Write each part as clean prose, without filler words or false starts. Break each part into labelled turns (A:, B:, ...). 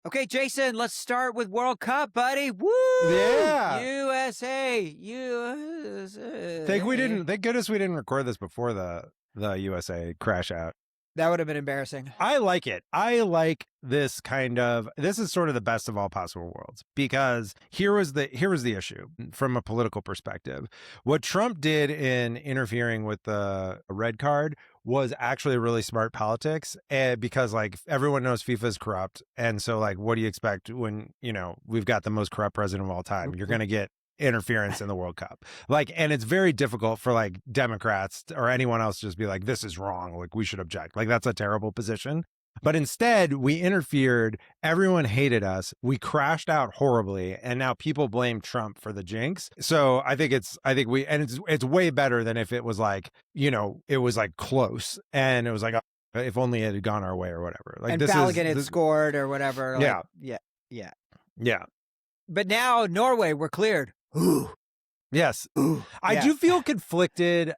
A: Okay, Jason, let's start with World Cup, buddy. Woo!
B: Yeah.
A: USA.
B: Thank goodness we didn't record this before the USA crash out.
A: That would have been embarrassing.
B: I like it. I like this this is sort of the best of all possible worlds, because here was the issue from a political perspective. What Trump did in interfering with the red card was actually really smart politics, because like everyone knows FIFA is corrupt. And so like, what do you expect when, we've got the most corrupt president of all time? You're going to get interference in the World Cup. Like, and it's very difficult for like Democrats or anyone else to just be like, this is wrong. Like, we should object. Like, that's a terrible position. But instead, we interfered. Everyone hated us. We crashed out horribly, and now people blame Trump for the jinx. So it's way better than if it was like, it was like close, and it was like, if only it had gone our way or whatever. Like,
A: and Balogun had scored or whatever. Like, yeah. But now Norway, we're cleared. Ooh.
B: Yes.
A: Ooh.
B: I do feel conflicted.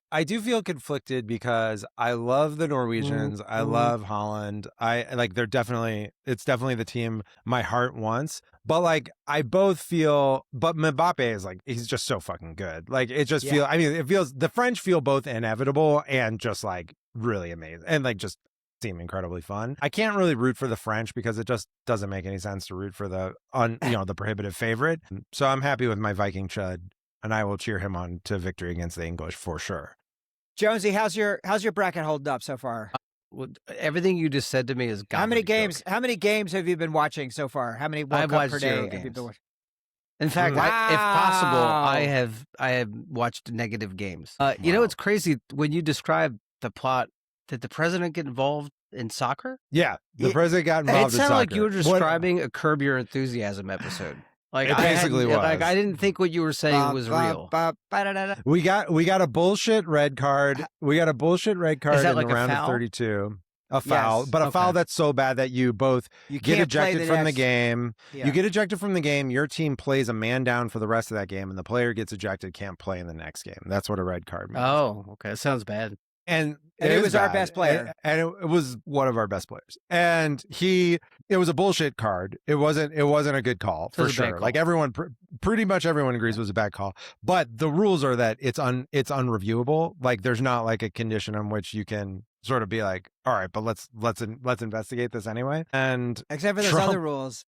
B: Because I love the Norwegians. I love Holland. It's definitely the team my heart wants. But like, but Mbappe is like, he's just so fucking good. Like, it just the French feel both inevitable and just like really amazing and like just seem incredibly fun. I can't really root for the French because it just doesn't make any sense to root for the prohibitive favorite. So I'm happy with my Viking chud, and I will cheer him on to victory against the English for sure.
A: Jonesy, how's your bracket holding up so far?
C: Well, everything you just said to me is
A: How many games have you been watching so far? How many World Cup per day have you been watching?
C: In fact, if possible, I have watched negative games. It's crazy when you describe the plot. Did the president get involved in soccer?
B: Yeah, the president got involved in soccer.
C: It sounded like you were describing a Curb Your Enthusiasm episode. Like,
B: it basically was.
C: Like, I didn't think what you were saying was real.
B: We got a bullshit red card. We got a bullshit red card in the round of 32. A foul,
A: yes.
B: But a foul that's so bad that you both get ejected from the game.
A: Yeah.
B: You get ejected from the game. Your team plays a man down for the rest of that game, and the player gets ejected, can't play in the next game. That's what a red card means.
C: Oh, okay. That sounds bad.
B: And
A: it was our best player.
B: And it was one of our best players. And it was a bullshit card. It wasn't a good call, for sure. Like, everyone, pretty much everyone agrees it was a bad call. But the rules are that it's unreviewable. Like, there's not like a condition on which you can sort of be like, all right, but let's investigate this anyway. And
A: except for those other rules.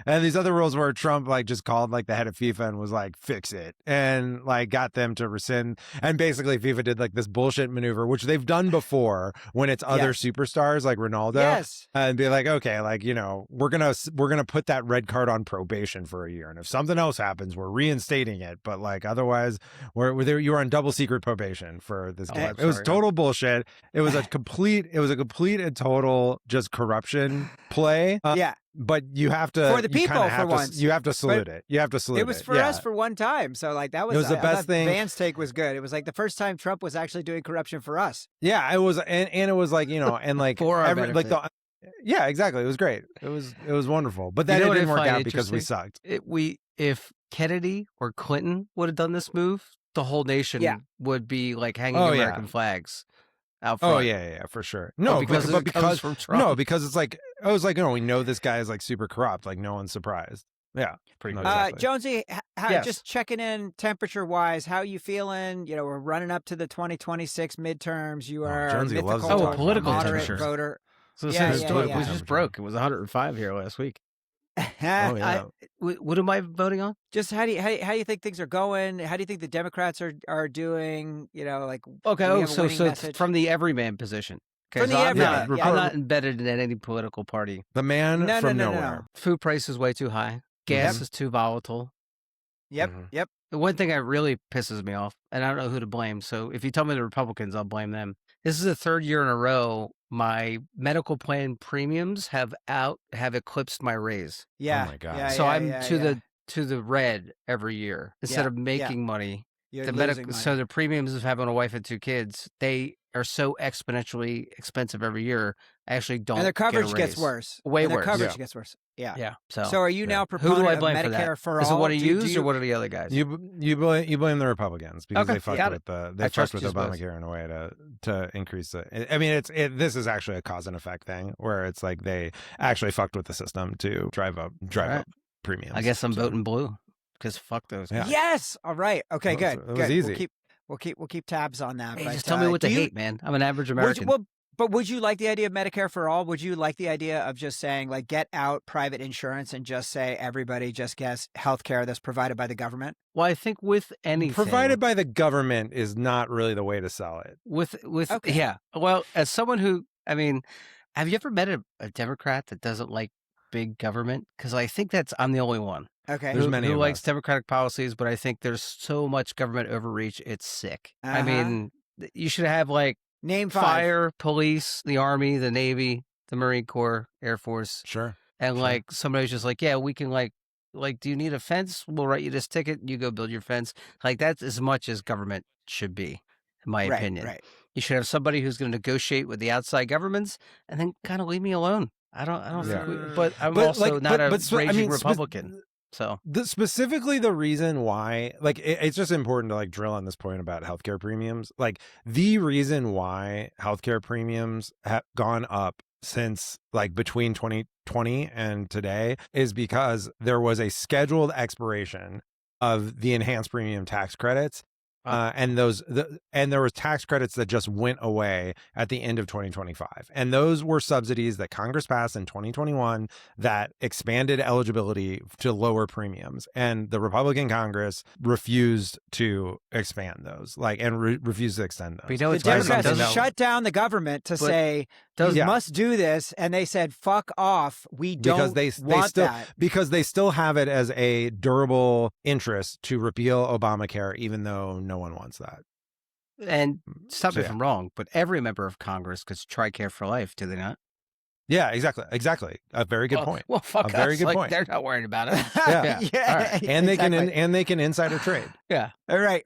B: And these other rules where Trump like just called like the head of FIFA and was like, fix it, and like got them to rescind. And basically FIFA did like this bullshit maneuver, which they've done before when it's other superstars like Ronaldo.
A: Yes. And
B: be like, okay, like, we're gonna put that red card on probation for a year. And if something else happens, we're reinstating it. But like, otherwise you were on double secret probation for this game. It was total bullshit. It was a complete and total just corruption play. But you have to,
A: for the people, for once,
B: you have to salute it. You have to salute it.
A: It was for us for one time. So like, that was,
B: it was the best thing.
A: Van's take was good. It was like the first time Trump was actually doing corruption for us.
B: Yeah, it was. And it was like, and like,
C: for our benefit.
B: Yeah, exactly. It was great. It was wonderful. But then it didn't work out because we sucked.
C: If Kennedy or Clinton would have done this move, the whole nation would be like hanging American flags out front.
B: Oh yeah, for sure. No,
C: because from Trump.
B: No, because it's like, I was like, we know this guy is like super corrupt. Like, no one's surprised. Yeah, pretty much.
A: Exactly. Jonesy, just checking in temperature wise, how are you feeling? We're running up to the 2026 midterms. You are
B: Jonesy loves
C: political
A: moderate
C: temperature.
A: Voter.
C: So it was just broke. It was 105 here last week. What am I voting on?
A: Just how do you think things are going? How do you think the Democrats are doing? So
C: it's from the everyman position. Okay, so I'm not embedded in any political party.
B: The man from nowhere.
A: No.
C: Food price is way too high. Gas is too volatile.
A: Yep.
C: The one thing that really pisses me off, and I don't know who to blame. So if you tell me the Republicans, I'll blame them. This is the third year in a row my medical plan premiums have eclipsed my raise.
A: Yeah.
B: Oh my God.
C: So I'm to the red every year instead of making money.
A: You're losing money.
C: So the premiums of having a wife and two kids, they are so exponentially expensive every year. I actually don't.
A: And their coverage
C: get a
A: gets
C: raise.
A: worse.
C: Way
A: and their
C: worse.
A: coverage gets worse. Yeah.
C: Yeah.
A: So are you now
C: Who
A: proponent
C: do I
A: of
C: blame for
A: Medicare
C: that?
A: for
C: Is
A: all?
C: it what he
A: Do you-
C: used or what are the other guys?
B: You blame the Republicans because
C: Okay,
B: they fucked
C: got
B: with
C: it.
B: they
C: I
B: fucked
C: trust
B: with
C: you both.
B: Obamacare in a way to increase it. I mean, this is actually a cause and effect thing where it's like they actually fucked with the system to drive up premiums.
C: I guess I'm voting blue because fuck those guys.
B: Yeah.
A: Yes. All right. Okay.
B: Well,
A: Good.
B: it was
A: good.
B: easy.
A: We'll keep tabs on that.
C: Hey,
A: but,
C: just tell me what to
A: do you-
C: hate, man. I'm an average American.
A: But would you like the idea of Medicare for all? Would you like the idea of just saying, like, get out private insurance and just say everybody just gets health care that's provided by the government?
C: Well, I think with anything
B: Provided by the government is not really the way to sell it.
A: Okay.
C: Yeah. Well, as someone who, I mean, have you ever met a Democrat that doesn't like big government? Because I think I'm the only one.
A: Okay.
B: There's many
C: who
B: of
C: likes
B: us.
C: democratic policies, but I think there's so much government overreach. It's sick. I
A: Uh-huh.
C: mean, you should have like
A: Name 5.
C: fire, police, the Army, the Navy, the Marine Corps, Air Force.
B: Sure.
C: And
B: Sure.
C: like somebody's just like, yeah, we can like, do you need a fence? We'll write you this ticket. You go build your fence. Like that's as much as government should be, in my opinion.
A: Right.
C: You should have somebody who's going to negotiate with the outside governments and then kind of leave me alone. I don't think but I'm also not a raging Republican. So
B: Specifically the reason why, like, it's just important to like drill on this point about healthcare premiums. Like the reason why healthcare premiums have gone up since like between 2020 and today is because there was a scheduled expiration of the enhanced premium tax credits. And there was tax credits that just went away at the end of 2025. And those were subsidies that Congress passed in 2021 that expanded eligibility to lower premiums. And the Republican Congress refused to expand those, refused to extend those.
C: But you know,
A: The
C: it's crazy.
A: Democrats shut down the government to say you must do this, and they said, "Fuck off, we don't want that."
B: Because they still have it as a durable interest to repeal Obamacare, even though no one wants that.
C: And stop me if I'm wrong, but every member of Congress gets TRICARE for life, do they not?
B: Yeah, exactly. A very good point.
C: Well, fuck
B: a very
C: us.
B: good
C: Like,
B: point.
C: They're not worried about it.
B: Yeah.
C: All right.
B: And they can insider trade.
C: Yeah.
A: All right.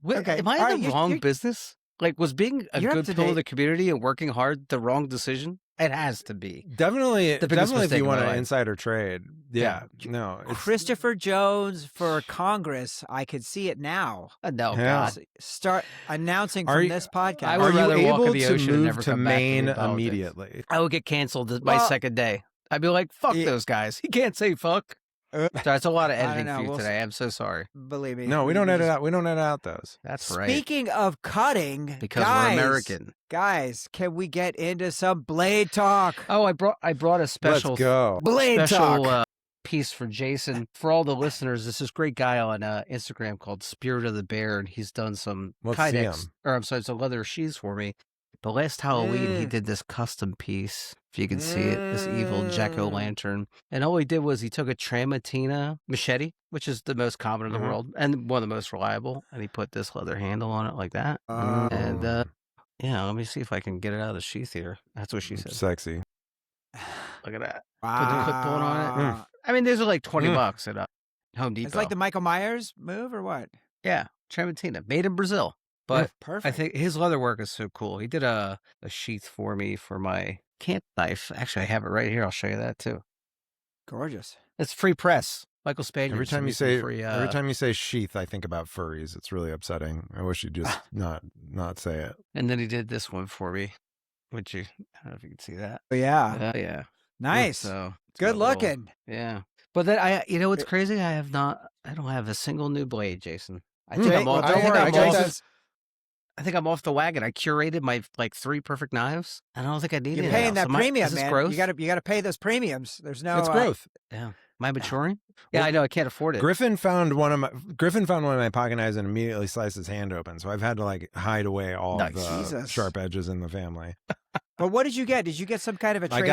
C: Okay. Am I in the wrong business? Like, was being a good pillar of the community and working hard the wrong decision? It has to be.
B: Definitely if you want to insider trade. Yeah. No.
A: Christopher Jones for Congress. I could see it now.
C: No,
B: Yeah.
C: God.
A: Start announcing from this podcast.
C: I
B: Are
C: would
B: you
C: rather walk in
B: able
C: the
B: to
C: ocean and
B: move
C: never
B: to
C: come back to
B: Maine
C: do politics.
B: immediately?
C: I would get canceled my second day. I'd be like, fuck those guys. He can't say fuck. That's a lot of editing for you today. I'm so sorry.
A: Believe me.
B: No, we don't edit out. We don't edit out those.
C: That's right.
A: Speaking of cutting,
C: Because
A: guys,
C: we're American.
A: Guys, can we get into some Blade talk?
C: Oh, I brought a special
B: Let's go.
A: Blade talk.
C: Piece for Jason. For all the listeners, there's this great guy on Instagram called Spirit of the Bear, and he's done some kydex, or I'm sorry, some leather sheaths for me. But last Halloween, he did this custom piece, if you can see it, this evil jack-o'-lantern. And all he did was he took a Tramontina machete, which is the most common in the world and one of the most reliable, and he put this leather handle on it like that. And yeah, let me see if I can get it out of the sheath here. That's what she said.
B: Sexy.
C: Look at that.
A: Wow.
C: Put the clip on it. I mean, these are like $20 at Home Depot.
A: It's like the Michael Myers move or what?
C: Yeah, Tramontina, made in Brazil. But
A: perfect.
C: I think his leather work is so cool. He did a sheath for me for my camp knife. Actually, I have it right here. I'll show you that too.
A: Gorgeous.
C: It's free press. Michael Spaniard.
B: Every time you say sheath, I think about furries. It's really upsetting. I wish you'd just not say it.
C: And then he did this one for me. I don't know if you can see that.
A: Oh, yeah.
C: Yeah.
A: Nice.
C: So
A: good looking.
C: Yeah. But then you know what's crazy? I don't have a single new blade, Jason. I think I'm off. I think I'm off the wagon. I curated my 3 perfect knives. I don't think I need it.
A: You're paying that premium, man.
C: Growth?
A: You got to pay those premiums. There's no.
B: It's growth.
C: Yeah. Am I maturing? Yeah, I know. I can't afford it.
B: Griffin found one of my pocket knives and immediately sliced his hand open. So I've had to hide away all of the sharp edges in the family.
A: But what did you get? Did you get some kind of a Trades?
B: I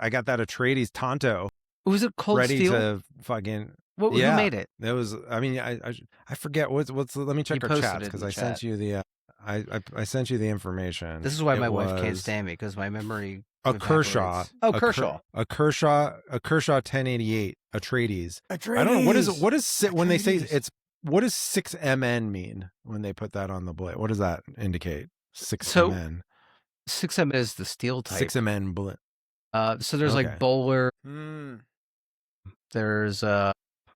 B: got that at Trades Tonto.
C: Was it cold
B: ready
C: steel?
B: To fucking.
C: Who made it?
B: It was. I mean, I forget what's. Let me check our chats because I sent you the. I sent you the information.
C: This is why my wife can't stand me because my memory.
B: A Kershaw.
C: Oh, Kershaw.
B: A Kershaw 1088. A Trades.
A: A Trades.
B: I don't know what is when they say it's. What does 6MN mean when they put that on the blade? What does that indicate?
C: So-
B: 6MN.
C: 6M is the steel type.
B: 6MN bullet.
C: So there's
B: Okay.
C: like Bowler.
A: Mm.
C: There's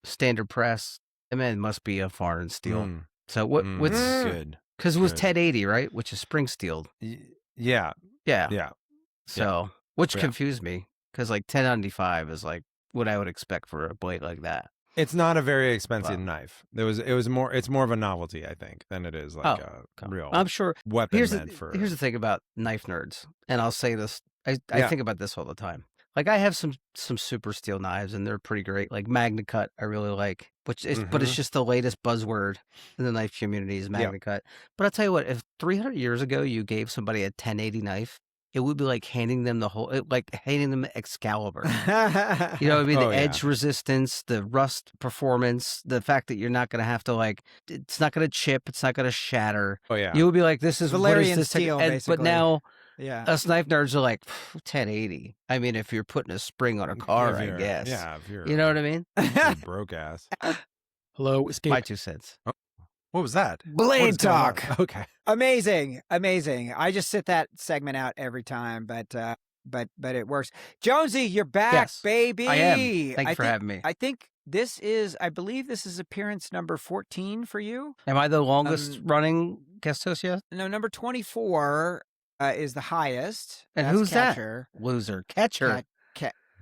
C: standard press. MN must be a foreign steel.
B: Mm,
C: So what's
B: good?
C: because it was
B: good.
C: 1080, right? Which is spring steeled.
B: Yeah.
C: Yeah.
B: Yeah.
C: So which
B: Yeah.
C: confused me because like 1095 is like what I would expect for a blade like that.
B: It's not a very expensive
C: Wow.
B: knife. It's more of a novelty, I think, than it is like a real
C: I'm sure.
B: weapon
C: Here's
B: meant for.
C: the thing about knife nerds, and I'll say this. I
B: Yeah.
C: think about this all the time. Like I have some super steel knives, and they're pretty great. Like Magna Cut, I really like, but it's just the latest buzzword in the knife community is Magna Cut. But I'll tell you what, if 300 years ago you gave somebody a 1080 knife, it would be like handing them handing them Excalibur. You know what I mean?
B: Oh,
C: The
B: yeah.
C: edge resistance, the rust performance, the fact that you're not going to have to it's not going to chip, it's not going to shatter.
B: Oh yeah.
C: You would be like, this is
A: Valerian
C: what is this
A: steel,
C: But
A: basically.
C: now
A: Yeah.
C: us knife nerds are like 1080. I mean, if you're putting a spring on a car, I guess.
B: Yeah. If you're
C: You know what I mean?
B: a broke ass.
D: Hello, escape.
C: My 2 cents.
B: What was that?
A: Blade
B: What is going on?
A: talk.
B: Okay.
A: Amazing. I just sit that segment out every time, but it works. Jonesy, you're back,
C: Yes,
A: baby.
C: I am. Thank you for having me.
A: I think I believe this is appearance number 14 for you.
C: Am I the longest running guest host yet?
A: No, number 24 is the highest.
C: And
A: That's
C: who's that?
A: Catcher.
C: Loser. Catcher.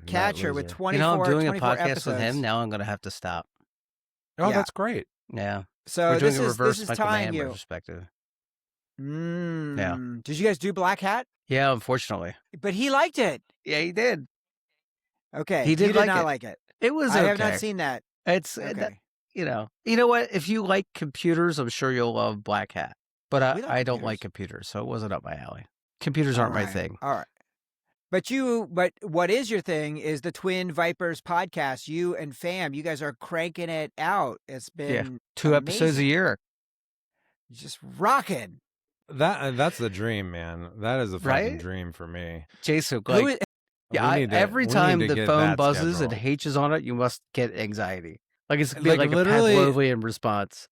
A: Catcher with 24,
C: I'm doing a
A: 24
C: podcast
A: episodes.
C: with him. Now I'm going to have to stop.
B: Oh,
A: Yeah.
B: that's great.
C: Yeah.
A: So
C: We're doing
A: this
C: a
A: is
C: reverse Michael
A: tying
C: Mann
A: you.
C: retrospective.
A: Yeah. Did you guys do Black Hat?
C: Yeah, unfortunately.
A: But he liked it.
C: Yeah, he did.
A: Okay.
C: He did
A: you
C: like
A: not
C: it.
A: like it.
C: It was
A: I
C: okay.
A: have not seen that.
C: It's
A: Okay.
C: you know what? If you like computers, I'm sure you'll love Black Hat. But
A: We love
C: I don't like computers, so it wasn't up my alley. Computers aren't my thing.
A: All right. But what is your thing is the Twin Vipers podcast. You and Fam, you guys are cranking it out. It's been
C: 2 episodes a
A: amazing.
C: year.
A: Just rocking.
B: That's the dream, man. That is a fucking
C: Right?
B: dream for me.
C: Jason,
A: Who
C: like,
A: is-
C: yeah,
B: We need to-
C: every
B: we
C: time
B: need to
C: the
B: get
C: phone
B: that
C: buzzes and
B: scheduled.
C: H is on it, you must get anxiety. Like it's gonna be
B: Like,
C: like a
B: literally-
C: Pavlovian response.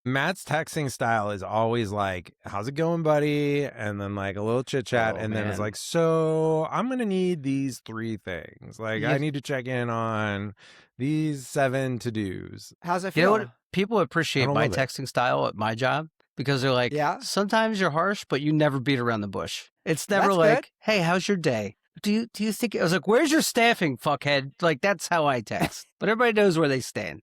B: Matt's texting style is always like, "How's it going, buddy?" And then like a little chit chat,
C: Oh,
B: and then it's
C: man.
B: like, "So I'm gonna need these 3 things. Like, I
C: Yes.
B: need to check in on these 7 to dos."
A: How's it
C: You
A: feel?
C: know what? People appreciate
B: don't
C: my
B: love it.
C: texting style at my job because they're like,
A: Yeah.
C: sometimes you're harsh, but you never beat around the bush. It's never
A: That's
C: like,
A: good.
C: hey, how's your day? Do you think I was like, where's your staffing, fuckhead? Like that's how I text. But everybody knows where they stand.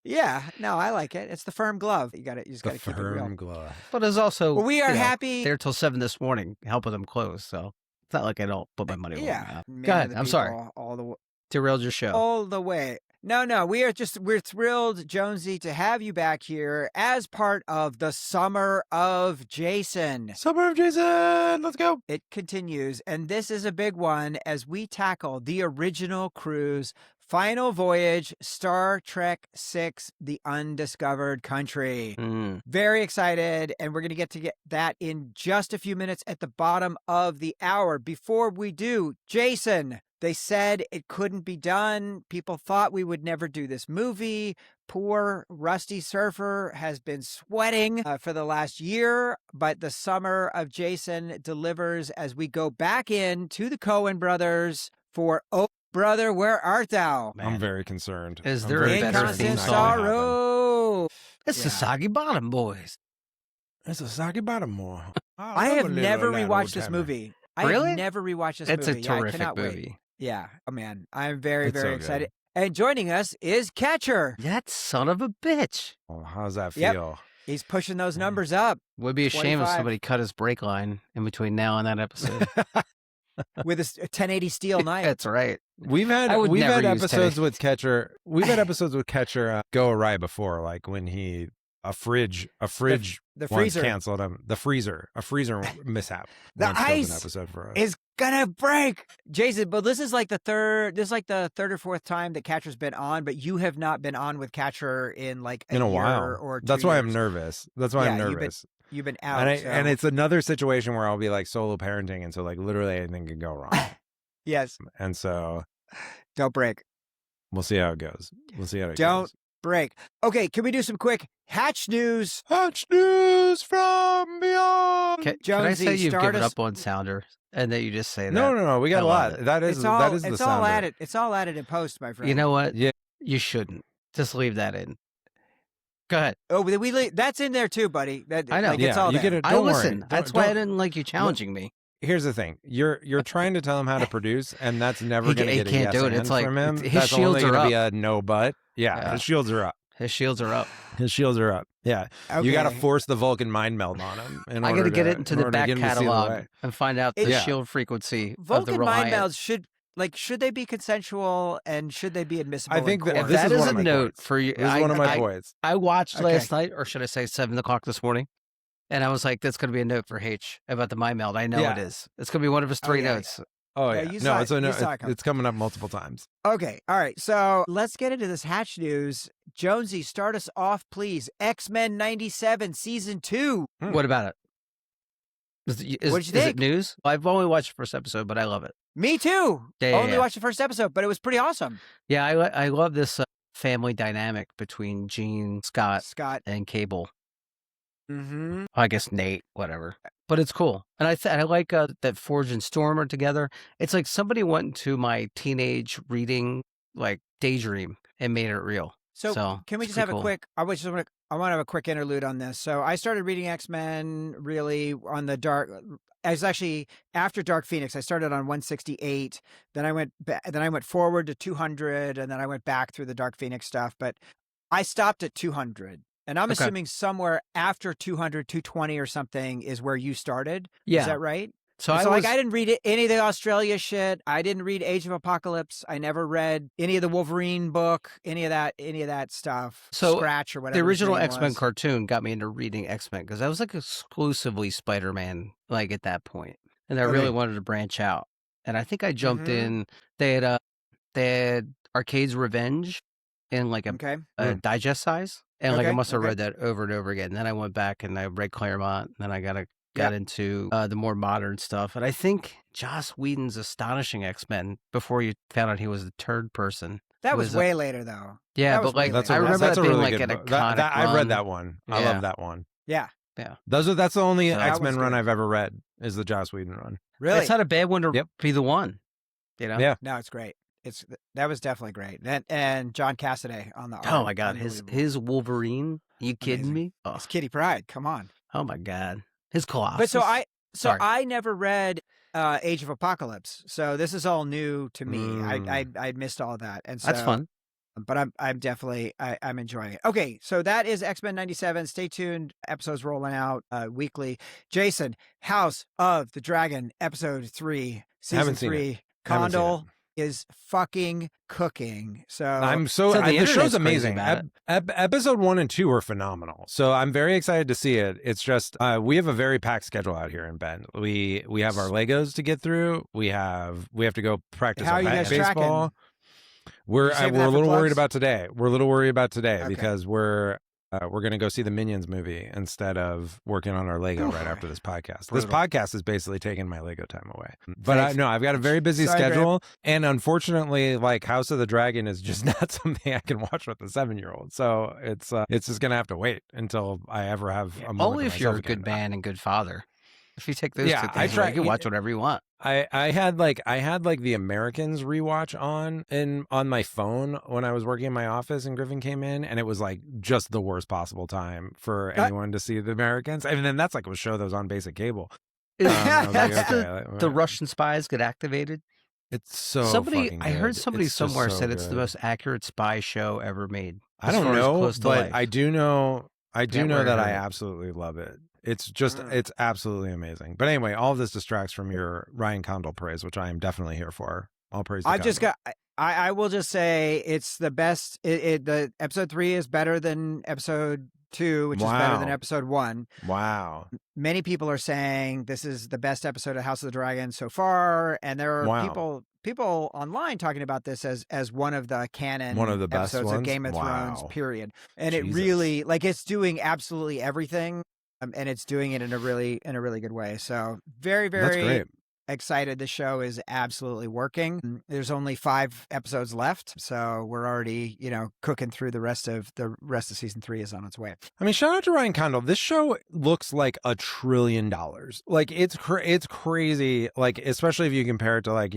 A: Yeah. No, I like it. It's the firm glove. You just
B: The
A: got to keep it real.
B: firm glove.
C: But it's also
A: Well, we are
C: you know,
A: happy.
C: there till 7 this morning helping them close. So it's not like I don't put my money where my
A: Yeah.
C: mouth.
A: Man
C: Go
A: of
C: ahead.
A: the
C: I'm sorry.
A: people all the way.
C: Derailed your show.
A: All the way. No, we're thrilled, Jonesy, to have you back here as part of the Summer of Jason.
B: Summer of Jason, let's go.
A: It continues, and this is a big one as we tackle the original cruise, final voyage, Star Trek VI, The Undiscovered Country.
C: Mm.
A: Very excited, and we're going to get that in just a few minutes at the bottom of the hour. Before we do, Jason, they said it couldn't be done. People thought we would never do this movie. Poor Rusty Surfer has been sweating for the last year, but the Summer of Jason delivers as we go back in to the Coen brothers for Oh Brother, Where Art Thou?
C: Man.
B: I'm very concerned.
C: Is
B: I'm
C: there a
B: very
C: better
B: concerned
C: theme
B: it's
A: Inconstant
B: not
C: song?
B: gonna happen.
A: sorrow.
C: It's the Soggy Bottom Boys.
B: It's a Saki Baltimore.
A: I have never rewatched this movie. I
C: Really?
A: have never rewatched this
C: It's
A: movie.
C: a
A: Yeah, I
C: terrific
A: cannot wait.
C: movie.
A: Yeah. Oh, man. I'm very,
B: It's so
A: very
B: good.
A: excited. And joining us is Catcher.
C: That son of a bitch.
B: Oh, how's that
A: Yep.
B: feel?
A: He's pushing those numbers up
C: Would be a shame if
A: 25.
C: somebody cut his brake line in between now and that episode.
A: with a 1080 steel knife.
C: That's right.
B: We've had
C: I would never use
B: episodes
C: Teddy.
B: with Catcher. We've had episodes with Catcher go awry before, like when a fridge
A: The
B: once
A: freezer
B: canceled him. A freezer mishap.
A: The
B: once killed
A: ice
B: an episode for us.
A: is gonna break. Jason, but this is like the third or fourth time that Catcher's been on, but you have not been on with Catcher in like a
B: in a
A: year
B: while.
A: or 2
B: That's why I'm
A: years.
B: nervous. That's why I'm
A: Yeah, you've been
B: nervous.
A: You've been out.
B: And it's another situation where I'll be like solo parenting, and so like literally anything can go wrong.
A: yes.
B: And so
A: Don't break.
B: we'll see how it goes. We'll see how it
A: Don't
B: goes.
A: break. Okay, can we do some quick Hatch news?
B: Hatch news from beyond.
C: Can I
A: Jonesy,
C: say you've
A: start
C: given
A: us.
C: up on Sounder and that you just say that?
B: No. We got
C: I
B: a
C: love
B: lot.
C: it.
B: That is
A: It's all,
B: that is the
A: it's all
B: sounder.
A: added. It's all added in post, my friend.
C: You know what?
B: Yeah.
C: You shouldn't. Just leave that in. Go ahead.
A: Oh, that's in there too, buddy. That,
C: I know.
A: Like, it's
B: Yeah,
A: all
B: you
A: there.
B: get it.
C: I
B: Don't worry.
C: listen. That's why I didn't like you challenging me.
B: Here's the thing: you're trying to tell him how to produce, and that's never going to
C: He
B: get a
C: can't
B: yes
C: do it.
B: and
C: It's like
B: from him.
C: his
B: That's
C: shields
B: only
C: are
B: going to be
C: up.
B: a no but. Yeah, his shields are up.
C: His shields are up.
B: His shields are up. Yeah, you got to
A: Okay.
B: force the Vulcan mind meld on him.
C: I got to get it into the back catalog
B: way.
C: and find out the
B: Yeah.
C: shield frequency of the
A: Vulcan mind
C: Reliant.
A: melds should they be consensual and should they be admissible?
B: I think
A: in
B: that
A: court?
B: this
C: That
B: is
C: is
B: one
C: a
B: of my
C: note
B: points.
C: for you.
B: This is one of my points.
C: I watched
A: Okay.
C: last night, or should I say 7 o'clock this morning, and I was like, "That's going to be a note for H about the mind meld." I know
B: Yeah.
C: it is. It's going to be one of his 3
A: yeah.
C: notes.
B: Oh
A: Yeah,
B: yeah,
A: you
B: no,
A: saw
B: it's
A: it.
B: a no.
A: You saw it coming.
B: It's coming up multiple times.
A: Okay, all right. So let's get into this Hatch news. Jonesy, start us off, please. X-Men '97 season 2.
C: What about it?
A: What'd you
C: Is it
A: think?
C: news? I've only watched the first episode, but I love it.
A: Me too.
C: Yeah,
A: Only
C: yeah.
A: watched the first episode, but it was pretty awesome.
C: Yeah, I love this family dynamic between Gene, Scott,
A: Scott.
C: and Cable.
A: Mm-hmm.
C: I guess Nate, whatever. But it's cool, and I like that Forge and Storm are together. It's like somebody went into my teenage reading like daydream and made it real.
A: So can we
C: it's
A: just have
C: pretty
A: a
C: cool.
A: quick? I want to have a quick interlude on this. So I started reading X-Men really on the dark. I was actually after Dark Phoenix. I started on 168. Then I went then I went forward to 200, and then I went back through the Dark Phoenix stuff. But I stopped at 200, and I'm
C: Okay.
A: assuming somewhere after 200, 220 or something is where you started.
C: Yeah.
A: Is that right?
C: So
A: And
C: I
A: so
C: was
A: like I didn't read any of the Australia shit. I didn't read Age of Apocalypse. I never read any of the Wolverine book, any of that stuff.
C: So,
A: Scratch or whatever.
C: the
A: his
C: original
A: name
C: X-Men
A: was.
C: cartoon got me into reading X-Men because I was like exclusively Spider-Man like at that point, and I really
A: Okay.
C: wanted to branch out. And I think I jumped
A: Mhm.
C: in. They had Arcade's Revenge in like a
A: Okay.
C: digest size, and like I
A: Okay,
C: must have
A: okay.
C: read that over and over again. And then I went back and I read Claremont, and then I got into the more modern stuff. And I think Joss Whedon's Astonishing X-Men before you found out he was the third person.
A: That
C: It
A: was way later though.
C: Yeah,
A: That was
C: but like
A: way
B: That's
A: later.
C: I
B: a,
C: remember
B: that's
C: that
B: a
C: being
B: really
C: like
B: good
C: an
B: book.
C: iconic
B: I've
C: run.
B: read that one. I
C: Yeah.
B: love that one.
A: Yeah.
B: That's the only
C: So- That
B: X-Men
A: was
B: run
A: good.
B: I've ever read is the Joss Whedon run.
A: Really?
C: It's not a bad one to
B: Yep.
C: be the one. You know?
B: Yeah.
A: No, it's great. That was definitely great. And John Cassaday on the art.
C: Oh my god, his
A: Unbelievable.
C: Wolverine. You kidding
A: Amazing.
C: me? Oh,
A: It's Kitty Pryde. Come on.
C: oh my god, his Colossus.
A: But so
C: Sorry.
A: I never read Age of Apocalypse. So this is all new to me. I missed all of that. And so
C: That's fun.
A: But I'm definitely I'm enjoying it. Okay, so that is X-Men '97. Stay tuned. Episodes rolling out weekly. Jason, House of the Dragon, episode 3, season
B: Haven't seen
A: 3.
B: Haven't seen
A: Condal is fucking cooking. So
B: I'm so
C: So the
B: the
C: internet's
B: show's
C: crazy
B: amazing.
C: about
B: Episode 1 and 2 are phenomenal. So I'm very excited to see it. It's just we have a very packed schedule out here in Bend. We have our Legos to get through. We have to go practice
A: How
B: our
A: are you guys
B: baseball.
A: tracking?
B: We're
A: You saving
B: we're
A: that
B: a
A: for
B: little worried
A: plugs?
B: about today. We're a little worried about today
A: Okay.
B: because we're going to go see the Minions movie instead of working on our Lego right after this podcast. This
C: Brutal.
B: podcast is basically taking my Lego time away. But
A: Thanks.
B: I've got a very busy
A: Sorry, Graham.
B: schedule, and unfortunately, like House of the Dragon is just not something I can watch with a 7-year-old. So it's just going to have to wait until I ever have a moment
C: Only
B: to
C: if you're a
B: myself
C: good
B: again.
C: man and good father. If you take those
B: Yeah,
C: two
B: I
C: things,
B: try-
C: you can watch whatever you want.
B: I had the Americans rewatch on my phone when I was working in my office and Griffin came in, and it was like just the worst possible time for anyone to see the Americans. And then that's like a show that was on basic cable. I was like,
C: That's
B: okay,
C: the Russian spies get activated.
B: It's so
C: Somebody,
B: fucking
C: I heard
B: good.
C: somebody
B: It's just
C: somewhere
B: so
C: said it's the
B: good.
C: most accurate spy show ever made.
B: I
C: as
B: don't
C: far as
B: know,
C: close to
B: but
C: life.
B: I do know. I do
C: Can't
B: know
C: wear
B: that
C: it
B: I
C: out.
B: absolutely love it. It's just,
A: Mm.
B: it's absolutely amazing. But anyway, all of this distracts from your Ryan Condal praise, which I am definitely here for. All praise to
A: I've just
B: Condal.
A: got. I will just say it's the best. The episode 3 is better than episode 2, which is better than
B: Wow.
A: episode 1.
B: Wow.
A: Many people are saying this is the best episode of House of the Dragon so far, and there are
B: Wow.
A: people online talking about this as one of the canon
B: One of the best
A: episodes of
B: ones?
A: Game of Thrones.
B: Wow.
A: Period, and it
B: Jesus.
A: really it's doing absolutely everything, and it's doing it in a really good way. So very
B: That's great.
A: excited. The show is absolutely working. There's only 5 episodes left, so we're already, cooking through the rest of season 3 is on its way.
B: I mean, shout out to Ryan Condal. This show looks like $1 trillion. Like it's crazy. Like, especially if you compare it to like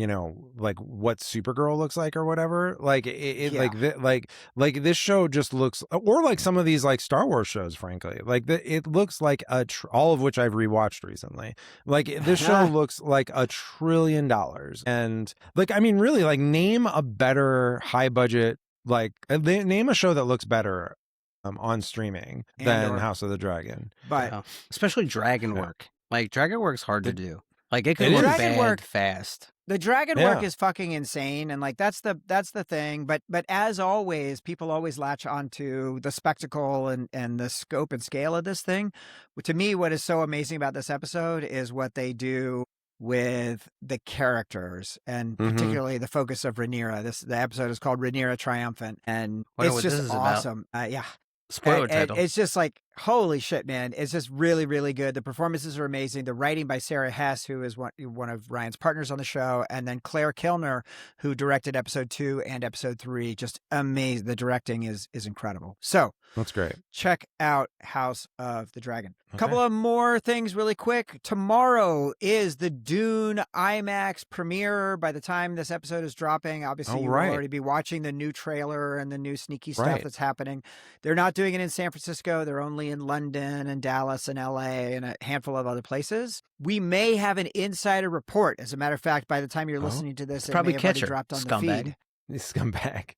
B: what Supergirl looks like or whatever. Like like this show just looks, or like some of these like Star Wars shows, frankly. Like it looks like all of which I've rewatched recently. Like this show looks like $1 trillion. And like, I mean, really, like name a better high budget, like name a show that looks better on streaming than House of the Dragon.
A: But
C: especially Dragon work. Like Dragon work's hard to do. Like it could
A: The
C: look
A: Dragon
C: bad
A: work-
C: fast.
A: the dragon work is fucking insane, and like that's the thing. But as always, people always latch onto the spectacle and the scope and scale of this thing. To me, what is so amazing about this episode is what they do with the characters, and particularly the focus of Rhaenyra. The episode is called Rhaenyra Triumphant, and it's just awesome.
C: Spoiler title.
A: It's just like, holy shit, man. It's just really, really good. The performances are amazing. The writing by Sarah Hess, who is one of Ryan's partners on the show, and then Claire Kilner, who directed episode 2 and episode 3. Just amazing. The directing is incredible. So
B: that's great.
A: Check out House of the Dragon. A couple of more things really quick. Tomorrow is the Dune IMAX premiere. By the time this episode is dropping, obviously you will already be watching the new trailer and the new sneaky stuff that's happening. They're not doing it in San Francisco. They're only in London and Dallas and LA and a handful of other places. We may have an insider report. As a matter of fact, by the time you're listening to this, it
C: probably
A: may have already dropped on the feed.
B: Scumbag.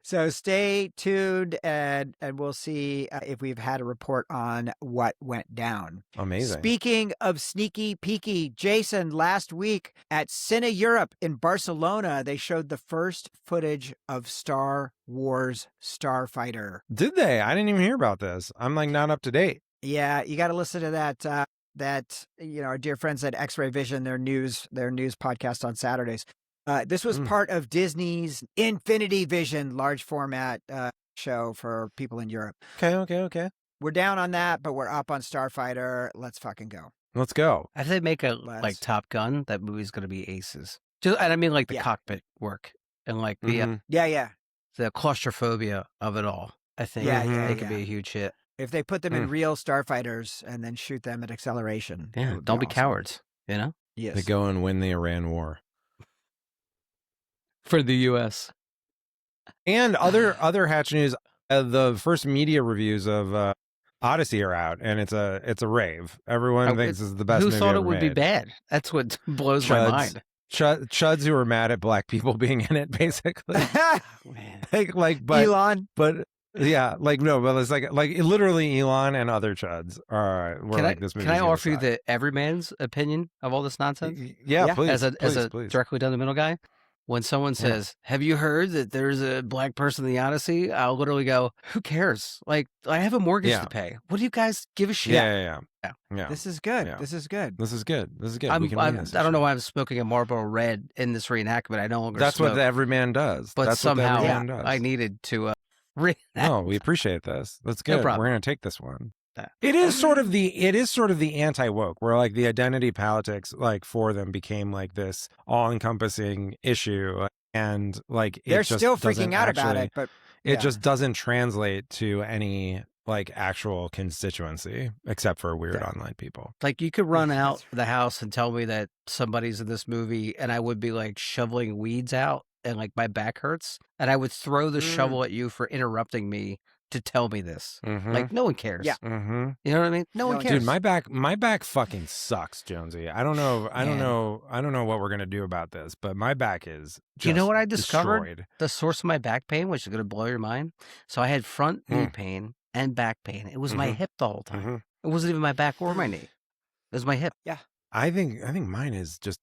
A: So stay tuned, and we'll see if we've had a report on what went down.
B: Amazing.
A: Speaking of sneaky peeky, Jason, last week at Cine Europe in Barcelona, they showed the first footage of Star Wars Starfighter.
B: Did they? I didn't even hear about this. I'm like not up to date.
A: Yeah, you got to listen to that. Our dear friends at X-Ray Vision, their news podcast on Saturdays. This was part of Disney's Infinity Vision large format show for people in Europe.
B: Okay.
A: We're down on that, but we're up on Starfighter. Let's fucking go.
B: Let's go.
C: If they make like Top Gun, that movie's going to be aces. And I mean like the cockpit work and like the the claustrophobia of it all. I think it could be a huge hit.
A: If they put them in real starfighters and then shoot them at acceleration.
C: Yeah, don't be cowards,
A: Yes.
B: They go and win the Iran war.
C: For the U.S.
B: And other Hatch news, the first media reviews of Odyssey are out, and it's a rave. Everyone thinks this is the best movie ever made.
C: Who thought it would be bad? That's what blows my mind.
B: Chuds who are mad at black people being in it, basically.
A: Elon.
B: But yeah, but it's like literally Elon and other chuds were like this movie.
C: Can I offer you the everyman's opinion of all this nonsense?
B: Yeah, please.
C: As a directly down the middle guy. When someone says, "Have you heard that there's a black person in the Odyssey?" I'll literally go, "Who cares? Like, I have a mortgage to pay. What do you guys give a shit?"
B: Yeah.
A: This is good.
B: Yeah.
A: This is good.
C: I don't know why I'm smoking a Marlboro Red in this reenactment. I no longer.
B: That's
C: smoke,
B: what every man does.
C: But
B: that's
C: somehow
B: what every man does.
C: I needed to.
B: No, we appreciate this. That's good.
C: No problem.
B: We're gonna take this one. It is sort of the anti-woke, where like the identity politics like for them became like this all-encompassing issue, and like
A: they're still freaking out about it, but
B: it just doesn't translate to any like actual constituency except for weird online people.
C: Like you could run out the house and tell me that somebody's in this movie, and I would be like shoveling weeds out, and like my back hurts, and I would throw the shovel at you for interrupting me to tell me this. Like no one cares.
A: Yeah.
C: You know what I mean? No one cares.
B: Dude, my back fucking sucks, Jonesy. I don't know what we're gonna do about this, but my back is just
C: you know what I discovered?
B: Destroyed.
C: The source of my back pain, which is gonna blow your mind. So I had front knee pain and back pain. It was my hip the whole time. It wasn't even my back or my knee. It was my hip.
A: Yeah.
B: I think mine is just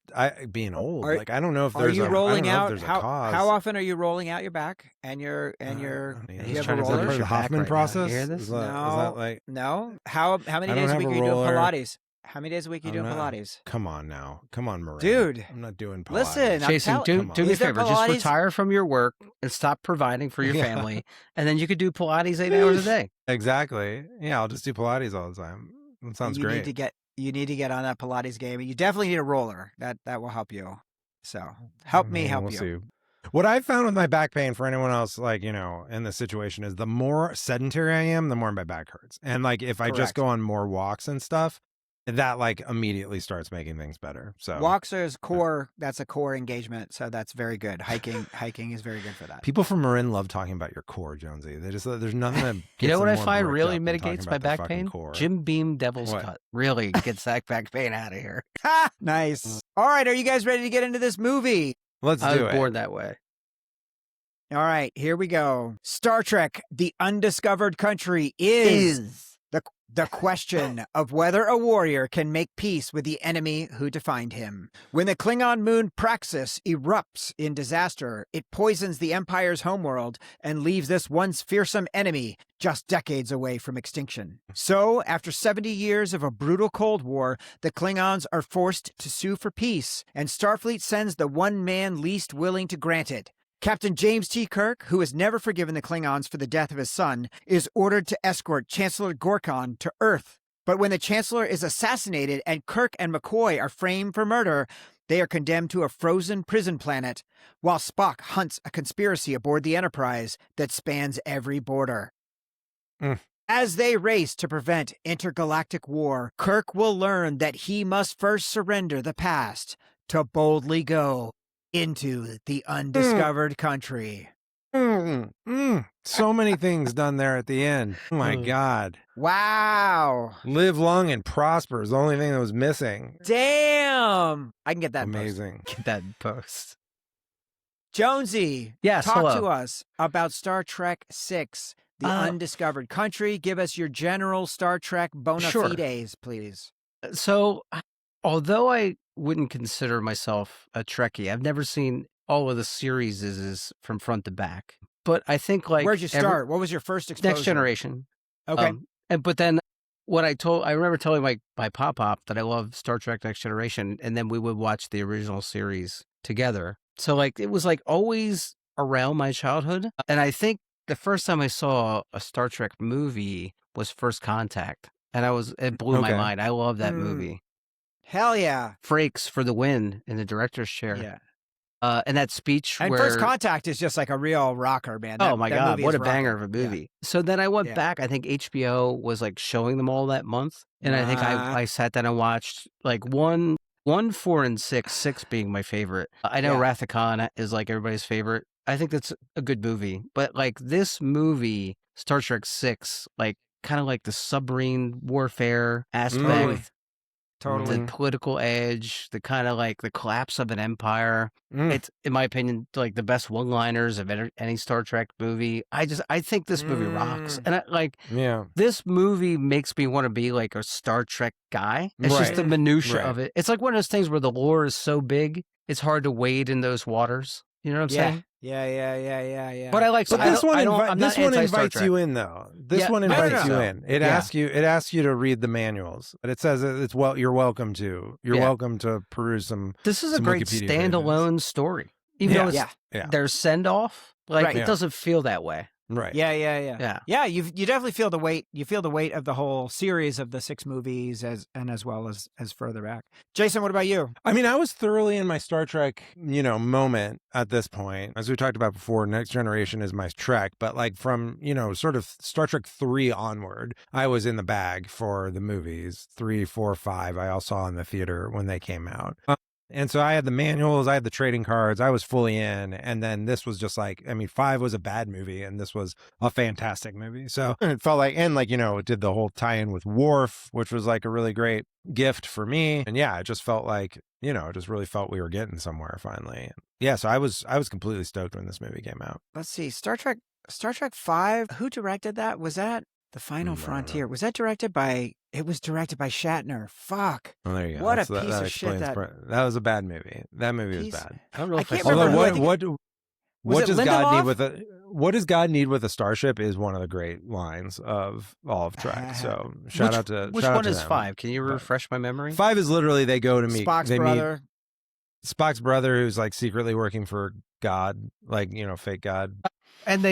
B: being old. Like I don't know if
A: Are
B: there's
A: you rolling out?
B: a cause.
A: How often are you rolling out your back and your
C: He's
A: you
C: trying to
A: have a roller?
C: push
B: the
C: your back
B: Hoffman
C: right
B: process?
C: Now. You hear this?
B: Is that like
A: no? How many
B: I
A: days
B: don't
A: a week
B: have
A: are
B: a
A: you doing
B: roller.
A: Pilates? How many days a week are you doing Pilates?
B: Come on now. Come on, Maria.
A: Dude.
B: I'm not doing Pilates.
A: Listen,
C: Jason, do me a
A: Is there
C: favor. Just
A: Pilates?
C: retire from your work and stop providing for your family, and then you could do Pilates 8 hours a day.
B: Exactly. Yeah, I'll just do Pilates all the time. That sounds great.
A: You need to get on that Pilates game. You definitely need a roller. That will help you. So help me help
B: we'll
A: you.
B: see. What I found with my back pain, for anyone else, like, you know, in this situation, is the more sedentary I am, the more my back hurts. And like, if I just
A: Correct.
B: go on more walks and stuff, that like immediately starts making things better. So
A: Walks is core. That's a core engagement. So that's very good. Hiking is very good for that.
B: people from Marin love talking about your core, Jonesy. They just, there's nothing that
C: You
B: gets
C: know what
B: them
C: I
B: more
C: find
B: worked
C: really
B: up than talking
C: mitigates my
B: about their
C: back
B: fucking
C: pain?
B: core.
C: Jim Beam Devil's
B: What?
C: Cut really gets that back pain out of here.
A: Ha! Nice. All right. Are you guys ready to get into this movie?
B: Let's
C: I
B: do
C: was
B: it.
C: born that way.
A: All right. Here we go. Star Trek: The Undiscovered Country is the question of whether a warrior can make peace with the enemy who defined him. When the Klingon moon Praxis erupts in disaster, it poisons the Empire's homeworld and leaves this once fearsome enemy just decades away from extinction. So, after 70 years of a brutal Cold War, the Klingons are forced to sue for peace, and Starfleet sends the one man least willing to grant it. Captain James T. Kirk, who has never forgiven the Klingons for the death of his son, is ordered to escort Chancellor Gorkon to Earth. But when the Chancellor is assassinated and Kirk and McCoy are framed for murder, they are condemned to a frozen prison planet, while Spock hunts a conspiracy aboard the Enterprise that spans every border. As they race to prevent intergalactic war, Kirk will learn that he must first surrender the past to boldly go into the undiscovered country.
B: So many things done there at the end. Oh my God.
A: Wow.
B: Live long and prosper is the only thing that was missing.
A: Damn. I can get that.
B: Amazing.
C: Get that in post.
A: Jonesy,
C: Yes,
A: talk
C: hello.
A: to us about Star Trek 6, The Undiscovered Country. Give us your general Star Trek bona
C: Sure.
A: fides, please.
C: So, although I wouldn't consider myself a Trekkie, I've never seen all of the series from front to back. But I think like
A: Where'd you start? What was your first exposure?
C: Next Generation.
A: Okay.
C: But then I remember telling my pop that I love Star Trek Next Generation, and then we would watch the original series together. So like it was like always around my childhood. And I think the first time I saw a Star Trek movie was First Contact. And it blew my mind. I love that movie.
A: Hell yeah.
C: Frakes for the win in the director's chair.
A: Yeah.
C: And that speech
A: And
C: where
A: First Contact is just like a real rocker, man.
C: oh my
A: that
C: God,
A: movie
C: what
A: is
C: a banger
A: rocking.
C: of a movie. So then I went back, I think HBO was like showing them all that month. And I think I sat down and watched like 1, 4, and 6 being my favorite. I know Wrath of Khan is like everybody's favorite. I think that's a good movie. But like this movie, Star Trek 6, like kind of like the submarine warfare aspect.
A: Totally.
C: The political edge, the kind of like the collapse of an empire. It's, in my opinion, like the best one-liners of any Star Trek movie. I think this movie rocks. And this movie makes me want to be like a Star Trek guy. It's just the minutia of it. It's like one of those things where the lore is so big, it's hard to wade in those waters. You know what I'm saying?
A: Yeah.
C: But I like.
B: But
C: I
B: this one,
C: I'm not
B: this one
C: anti-Star
B: invites
C: Trek.
B: you in, though. This one invites you in. It asks you to read the manuals, but it says it's you're welcome to. You're welcome to peruse some.
C: This is a
B: some
C: great
B: Wikipedia
C: standalone story, even though it's their send off. Like it doesn't feel that way.
B: Right.
A: Yeah. You definitely feel the weight. You feel the weight of the whole series of the 6 movies as well as further back. Jason, what about you?
B: I mean, I was thoroughly in my Star Trek, moment at this point. As we talked about before, Next Generation is my Trek, but like from, sort of Star Trek 3 onward, I was in the bag for the movies. 3, 4, 5, I all saw in the theater when they came out. And so I had the manuals, I had the trading cards, I was fully in. And then this was just like, 5 was a bad movie and this was a fantastic movie. So it felt like, and like, it did the whole tie-in with Worf, which was like a really great gift for me. And yeah, it just felt like, it just really felt we were getting somewhere finally. Yeah, so I was completely stoked when this movie came out.
A: Let's see. Star Trek 5. Who directed that? Was that The Final Frontier? Was that directed by... It was directed by Shatner. Fuck.
B: Oh, there you go.
A: What a piece of shit
B: that was a bad movie. That movie was bad.
C: I don't know.
B: What does God need with what does God need with a starship is one of the great lines of all of Trek. So shout out to
C: which one is 5? Can you refresh my memory?
B: 5 is literally they go to meet
A: Spock's
B: brother who's like secretly working for God, like fake God.
C: And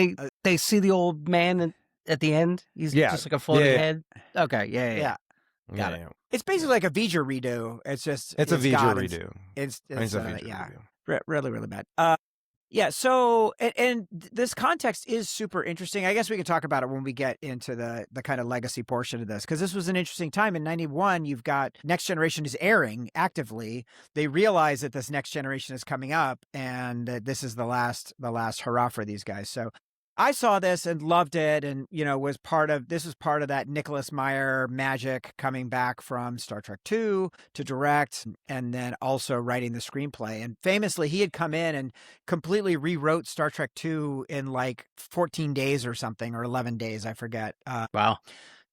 C: they see the old man at the end. He's just like a floating head. Okay, yeah. Got it.
A: It's basically like a V'ger redo. It's just
B: It's a V'ger
A: God
B: redo.
A: It's
B: a V'ger
A: yeah,
B: redo.
A: really, really bad. Yeah. So, and this context is super interesting. I guess we can talk about it when we get into the kind of legacy portion of this, because this was an interesting time. In 91, you've got Next Generation is airing actively. They realize that this next generation is coming up, and that this is the last hurrah for these guys. So I saw this and loved it, and was part of that Nicholas Meyer magic, coming back from Star Trek II to direct, and then also writing the screenplay. And famously, he had come in and completely rewrote Star Trek II in like 14 days or something, or 11 days, I forget.
C: Wow.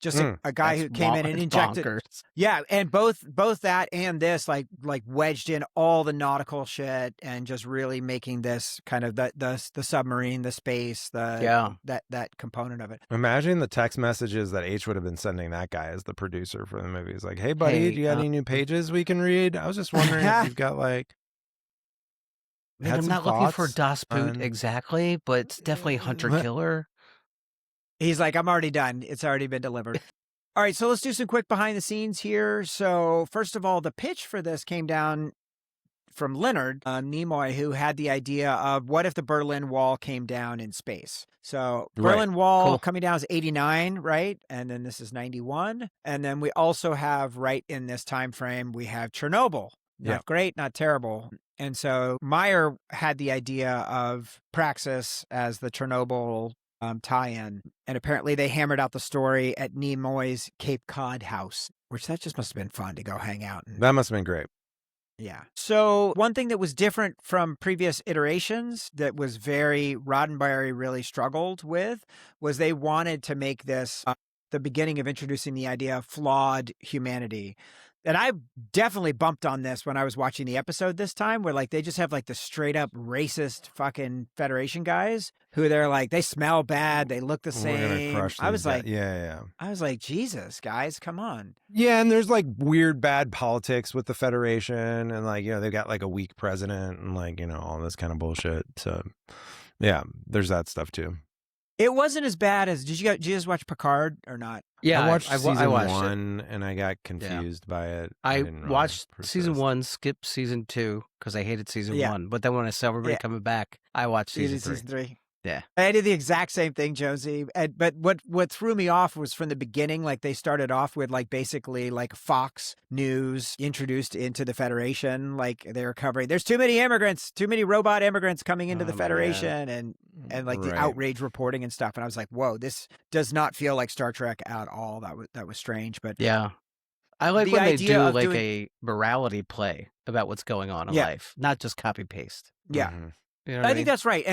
A: Just a guy who came in and injected.
C: Bonkers.
A: Yeah, and both that and this like wedged in all the nautical shit, and just really making this kind of the submarine, the space, that component of it.
B: Imagine the text messages that H would have been sending that guy as the producer for the movie. He's like, "Hey, buddy, do you got any new pages we can read? I was just wondering if you've got like."
C: I'm not looking for Das Boot exactly, but it's definitely Hunter Killer.
A: He's like, I'm already done. It's already been delivered. All right, so let's do some quick behind the scenes here. So first of all, the pitch for this came down from Leonard Nimoy, who had the idea of what if the Berlin Wall came down in space. So Berlin Wall coming down is 89, right? And then this is 91. And then we also have, right in this time frame, we have Chernobyl. Not great, not terrible. And so Meyer had the idea of Praxis as the Chernobyl tie-in, and apparently they hammered out the story at Nimoy's Cape Cod house, which that just must have been fun to go hang out.
B: That must have been great.
A: Yeah. So one thing that was different from previous iterations that was Roddenberry really struggled with was they wanted to make this the beginning of introducing the idea of flawed humanity. And I definitely bumped on this when I was watching the episode this time, where like they just have like the straight up racist fucking Federation guys who they're like, they smell bad, they look the same. I was like, I was like, Jesus, guys, come on.
B: Yeah, and there's like weird bad politics with the Federation, and like they've got like a weak president, and like all this kind of bullshit. So yeah, there's that stuff too.
A: It wasn't as bad as did you guys watch Picard or not?
B: Yeah, I watched season 1 and I got confused by it.
C: I watched season 1, skipped season 2 because I hated season 1. But then when I saw everybody coming back, I watched season 3. Yeah,
A: I did the exact same thing, Jonesy. But what threw me off was from the beginning, like they started off with like basically like Fox News introduced into the Federation, like they were covering. There's too many robot immigrants coming into the Federation, and like the outrage reporting and stuff. And I was like, whoa, this does not feel like Star Trek at all. That was strange, but
C: yeah. I like when they do like a morality play about what's going on in life, not just copy paste.
A: Yeah.
B: Mm-hmm.
C: You know
A: I think that's right.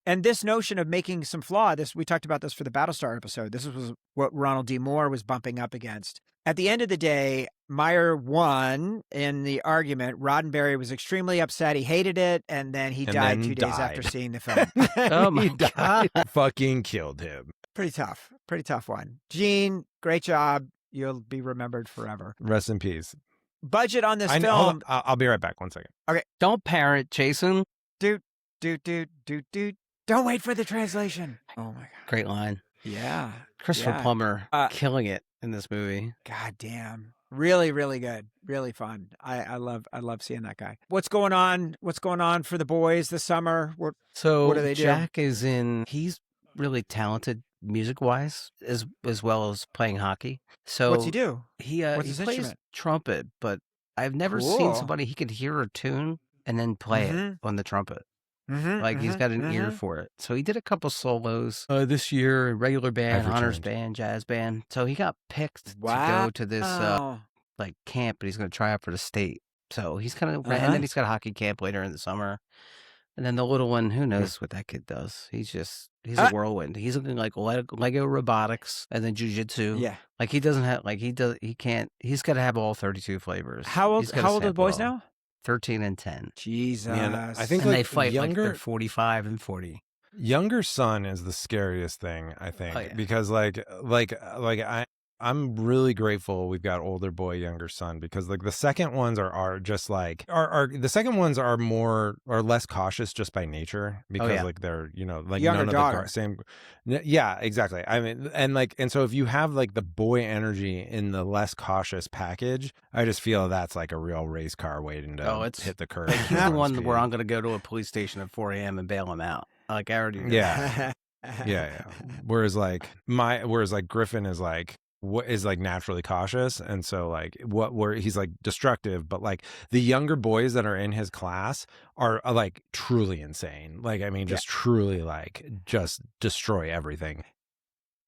A: And this notion of making some flaw, we talked about this for the Battlestar episode. This was what Ronald D. Moore was bumping up against. At the end of the day, Meyer won in the argument. Roddenberry was extremely upset. He hated it, and then he died 2 days after seeing the film.
C: Oh my God.
B: Fucking killed him.
A: Pretty tough one. Gene, great job. You'll be remembered forever.
B: Rest in peace.
A: Budget on this film.
B: I'll be right back. 1 second.
A: Okay.
C: Don't parrot, Jason.
A: Dude. Don't wait for the translation. Oh my God.
C: Great line.
A: Yeah.
C: Christopher Plummer killing it in this movie.
A: God damn. Really, really good. Really fun. I love seeing that guy. What's going on for the boys this summer? What do they do?
C: Jack he's really talented music-wise as well as playing hockey. So
A: what's he do?
C: He
A: plays
C: instrument? Trumpet, but I've never seen somebody he could hear a tune and then play it on the trumpet. He's got an ear for it. So he did a couple solos this year, regular band, honors band, jazz band. So he got picked to go to this camp, but he's going to try out for the state. So he's kind of, and then he's got a hockey camp later in the summer. And then the little one, who knows what that kid does? He's a whirlwind. He's looking like Lego robotics and then jujitsu.
A: Yeah.
C: Like he doesn't have, he's got to have all 32 flavors.
A: How old are the boys now?
C: 13 and 10.
A: Jesus.
B: Man, I think
C: they fight like they're 45 and 40.
B: Younger son is the scariest thing, I think, because like I'm really grateful we've got older boy, younger son, because like the second ones are just like are the second ones are less cautious just by nature because
C: yeah.
B: like they're like
A: Younger
B: none of
A: daughter.
B: the same. Yeah, exactly. I mean, and so if you have like the boy energy in the less cautious package, I just feel that's like a real race car waiting to hit the curb.
C: Like, he's the one where I'm going to go to a police station at 4 a.m. and bail him out. Like I already know.
B: Yeah. Whereas Griffin is like naturally cautious, and so like where he's like destructive, but like the younger boys that are in his class are like truly insane. Like I mean, just truly like just destroy everything.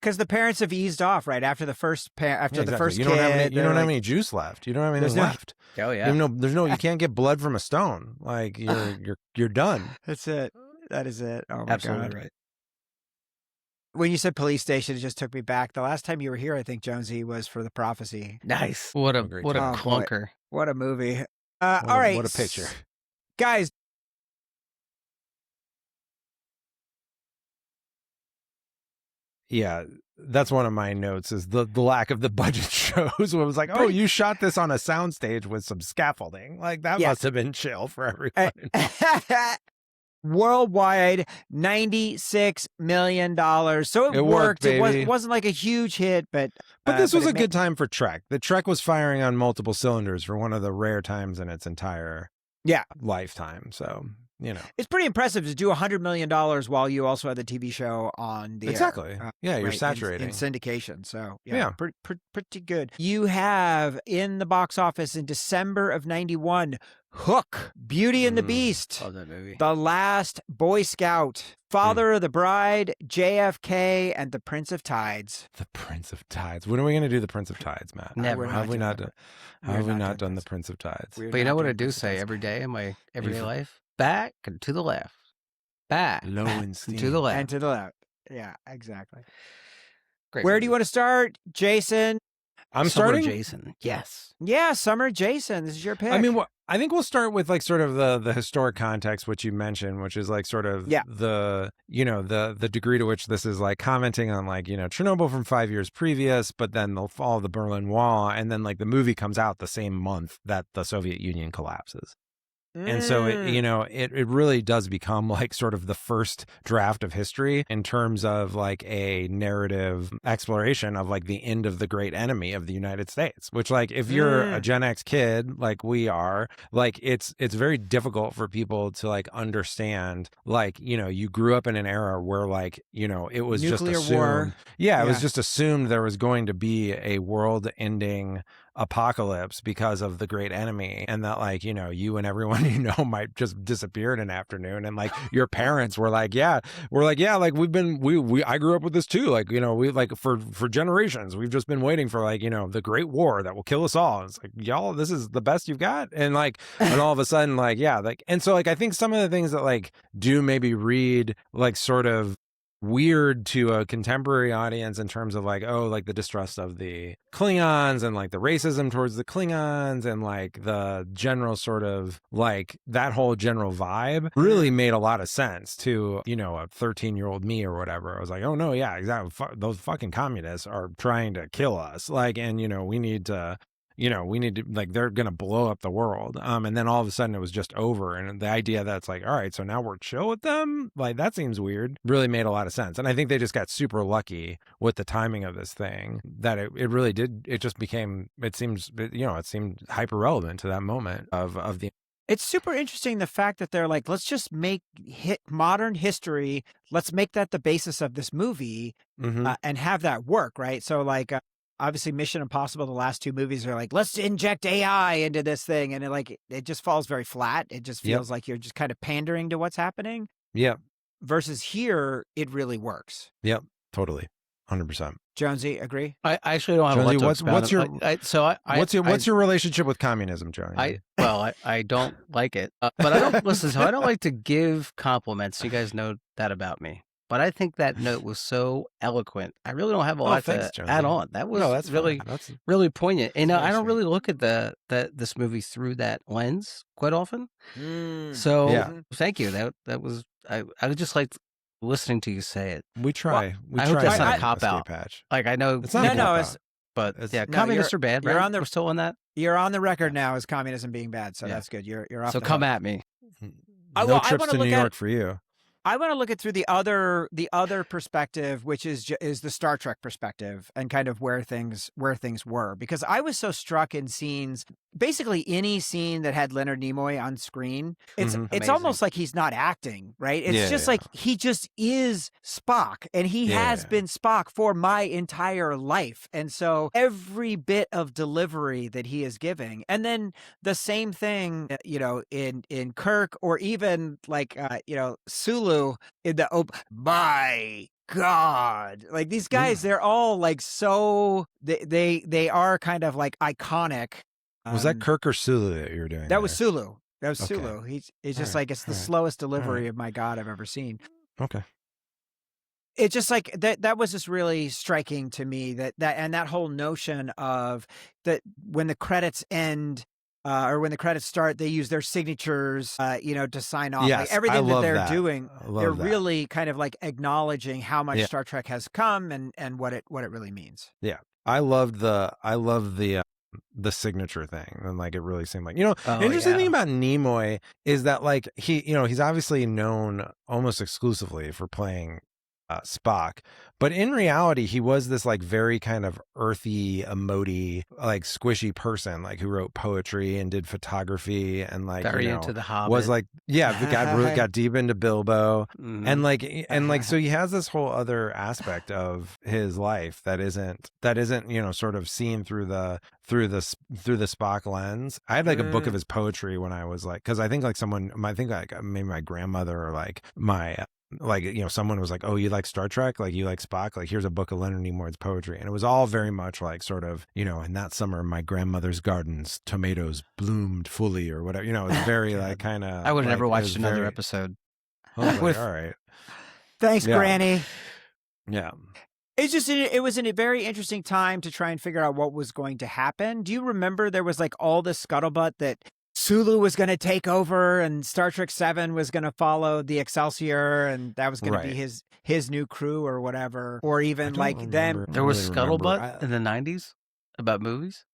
A: Because the parents have eased off right after the first the first
B: you
A: kid.
B: don't have any juice left. You don't have anything left.
C: Oh yeah.
B: You can't get blood from a stone. Like you're done.
A: That's it. That is it. Oh my
C: Absolutely
A: God.
C: right.
A: When you said police station, it just took me back. The last time you were here, I think, Jonesy, was for The Prophecy.
C: Nice. What a clunker.
A: What a movie. All right.
B: What a picture.
A: Guys.
B: Yeah, that's one of my notes is the lack of the budget shows. Where it was like, oh, you shot this on a soundstage with some scaffolding. Like that must have been chill for everyone.
A: Worldwide, $96 million. So it worked. It wasn't like a huge hit, but
B: this was a good time for Trek. The Trek was firing on multiple cylinders for one of the rare times in its entire lifetime. So
A: it's pretty impressive to do $100 million while you also had the TV show on the
B: air. You're saturating
A: in syndication. So pretty good. You have in the box office in December of '91, Hook, Beauty and the Beast,
C: Love that movie.
A: The Last Boy Scout, Father of the Bride, JFK, and The Prince of Tides.
B: The Prince of Tides. When are we going to do The Prince of Tides, Matt?
C: Never.
B: Have we not done The Prince of Tides?
C: But you know what I do say every day in my everyday life? Back and to the left. Back.
B: Low and
C: to the left.
A: And to the left. Yeah, exactly.
C: Great
A: Where
C: movie.
A: do you want to start, Jason?
B: I'm
C: Summer
B: starting.
C: Jason. Yes.
A: Yeah, Summer Jason. This is your pick.
B: I mean, I think we'll start with like sort of the historic context, which you mentioned, which is like sort of the degree to which this is like commenting on like, Chernobyl from 5 years previous, but then the fall of the Berlin Wall. And then like the movie comes out the same month that the Soviet Union collapses. And so it really does become like sort of the first draft of history in terms of like a narrative exploration of like the end of the great enemy of the United States, which like if you're a Gen X kid like we are, like it's very difficult for people to like understand, like, you grew up in an era where like, it was
A: nuclear
B: just assumed
A: war.
B: It was just assumed there was going to be a world ending apocalypse because of the great enemy, and that like you and everyone might just disappear in an afternoon, and like your parents were like like we I grew up with this too, like we like for generations we've just been waiting for like the great war that will kill us all. It's like, y'all, this is the best you've got, and like and all of a sudden like and so like I think some of the things that like do maybe read like sort of weird to a contemporary audience in terms of like, oh, like the distrust of the Klingons and like the racism towards the Klingons and like the general sort of like that whole general vibe really made a lot of sense to, a 13-year-old me or whatever. I was like, oh no, yeah, exactly. Those fucking communists are trying to kill us. Like, and we need to like, they're going to blow up the world. And then all of a sudden it was just over. And the idea that it's like, all right, so now we're chill with them. Like, that seems weird. Really made a lot of sense. And I think they just got super lucky with the timing of this thing that it really did. It just became, it seemed hyper relevant to that moment of the.
A: It's super interesting, the fact that they're like, let's just make modern history. Let's make that the basis of this movie and have that work. Right. So like, obviously Mission Impossible, the last two movies are like, let's inject AI into this thing. And it just falls very flat. It just feels like you're just kind of pandering to what's happening.
B: Yep.
A: Versus here, it really works.
B: Yep. Totally. 100%.
A: Jonesy, agree?
C: I actually don't have
B: Jonesy,
C: a lot to
B: what's your relationship with communism, Jonesy?
C: I don't like it, but I don't listen. So I don't like to give compliments. You guys know that about me. But I think that note was so eloquent. I really don't have a lot to add on. That was really poignant. And I don't really look at this movie through that lens quite often. So thank you. That was I just liked listening to you say it.
B: We try.
C: I hope that's not a cop out. Like, I know
B: it's not.
C: But
B: It's-
C: yeah,
A: No,
C: communists are bad,
A: you're
C: right?
A: on the-
C: We're still on that.
A: You're on the record now as communism being bad, so
C: Yeah.
A: that's good. You're off.
C: So
A: the
C: come
A: hook.
C: at me.
A: I
B: no
A: wanna
B: trips to
A: look
B: New
A: at-
B: York for you.
A: I want to look at through the other perspective, which is the Star Trek perspective and kind of where things were, because I was so struck in scenes, basically any scene that had Leonard Nimoy on screen. It's
C: Amazing.
A: almost like he's not acting, right? It's
B: Yeah,
A: just
B: yeah.
A: like he just is Spock, and he
B: Yeah,
A: has
B: yeah.
A: been Spock for my entire life, and so every bit of delivery that he is giving, and then the same thing, in Kirk, or even like Sulu in the my God, like these guys, they're all like so they are kind of like iconic.
B: Was that Kirk or Sulu that you were doing?
A: That was
B: there?
A: Sulu. That was
B: Okay.
A: Sulu. It's just
B: All right,
A: like it's the
B: all right,
A: slowest delivery
B: right.
A: of my God I've ever seen.
B: Okay.
A: It's just like that was just really striking to me, that whole notion of that when the credits end, or when the credits start, they use their signatures, to sign off.
B: Yes,
A: Like everything
B: I
A: that
B: love
A: they're
B: that.
A: doing,
B: I love
A: they're
B: that.
A: really kind of like acknowledging how much
B: Yeah.
A: Star Trek has come and what it really means.
B: I love the signature thing, and like it really seemed like
C: Oh,
B: interesting
C: yeah.
B: thing about Nimoy is that like he's obviously known almost exclusively for playing Spock, but in reality he was this like very kind of earthy, emoty, like squishy person, like who wrote poetry and did photography and like
C: Very into the Hobbit.
B: was like got deep into Bilbo.
C: Mhm.
B: And like so he has this whole other aspect of his life that isn't sort of seen through the Spock lens. I had like a book of his poetry when I was like, because I think like maybe my grandmother or like my someone was like, oh, you like Star Trek, like you like Spock, like here's a book of Leonard Nimoy's poetry, and it was all very much like sort of in that summer in my grandmother's gardens tomatoes bloomed fully or whatever. It was very like kind of.
C: I would have never
B: like, it
C: watched
B: was
C: another
B: very-
C: episode.
B: I was like,
A: With-
B: all right.
A: Thanks,
B: Yeah.
A: Granny.
B: Yeah.
A: It's just, it was in a very interesting time to try and figure out what was going to happen. Do you remember there was like all this scuttlebutt that Sulu was going to take over and Star Trek 7 was going to follow the Excelsior and that was going to be his new crew or whatever, or even like them.
C: There was
B: really remember.
C: scuttlebutt in the 90s about movies.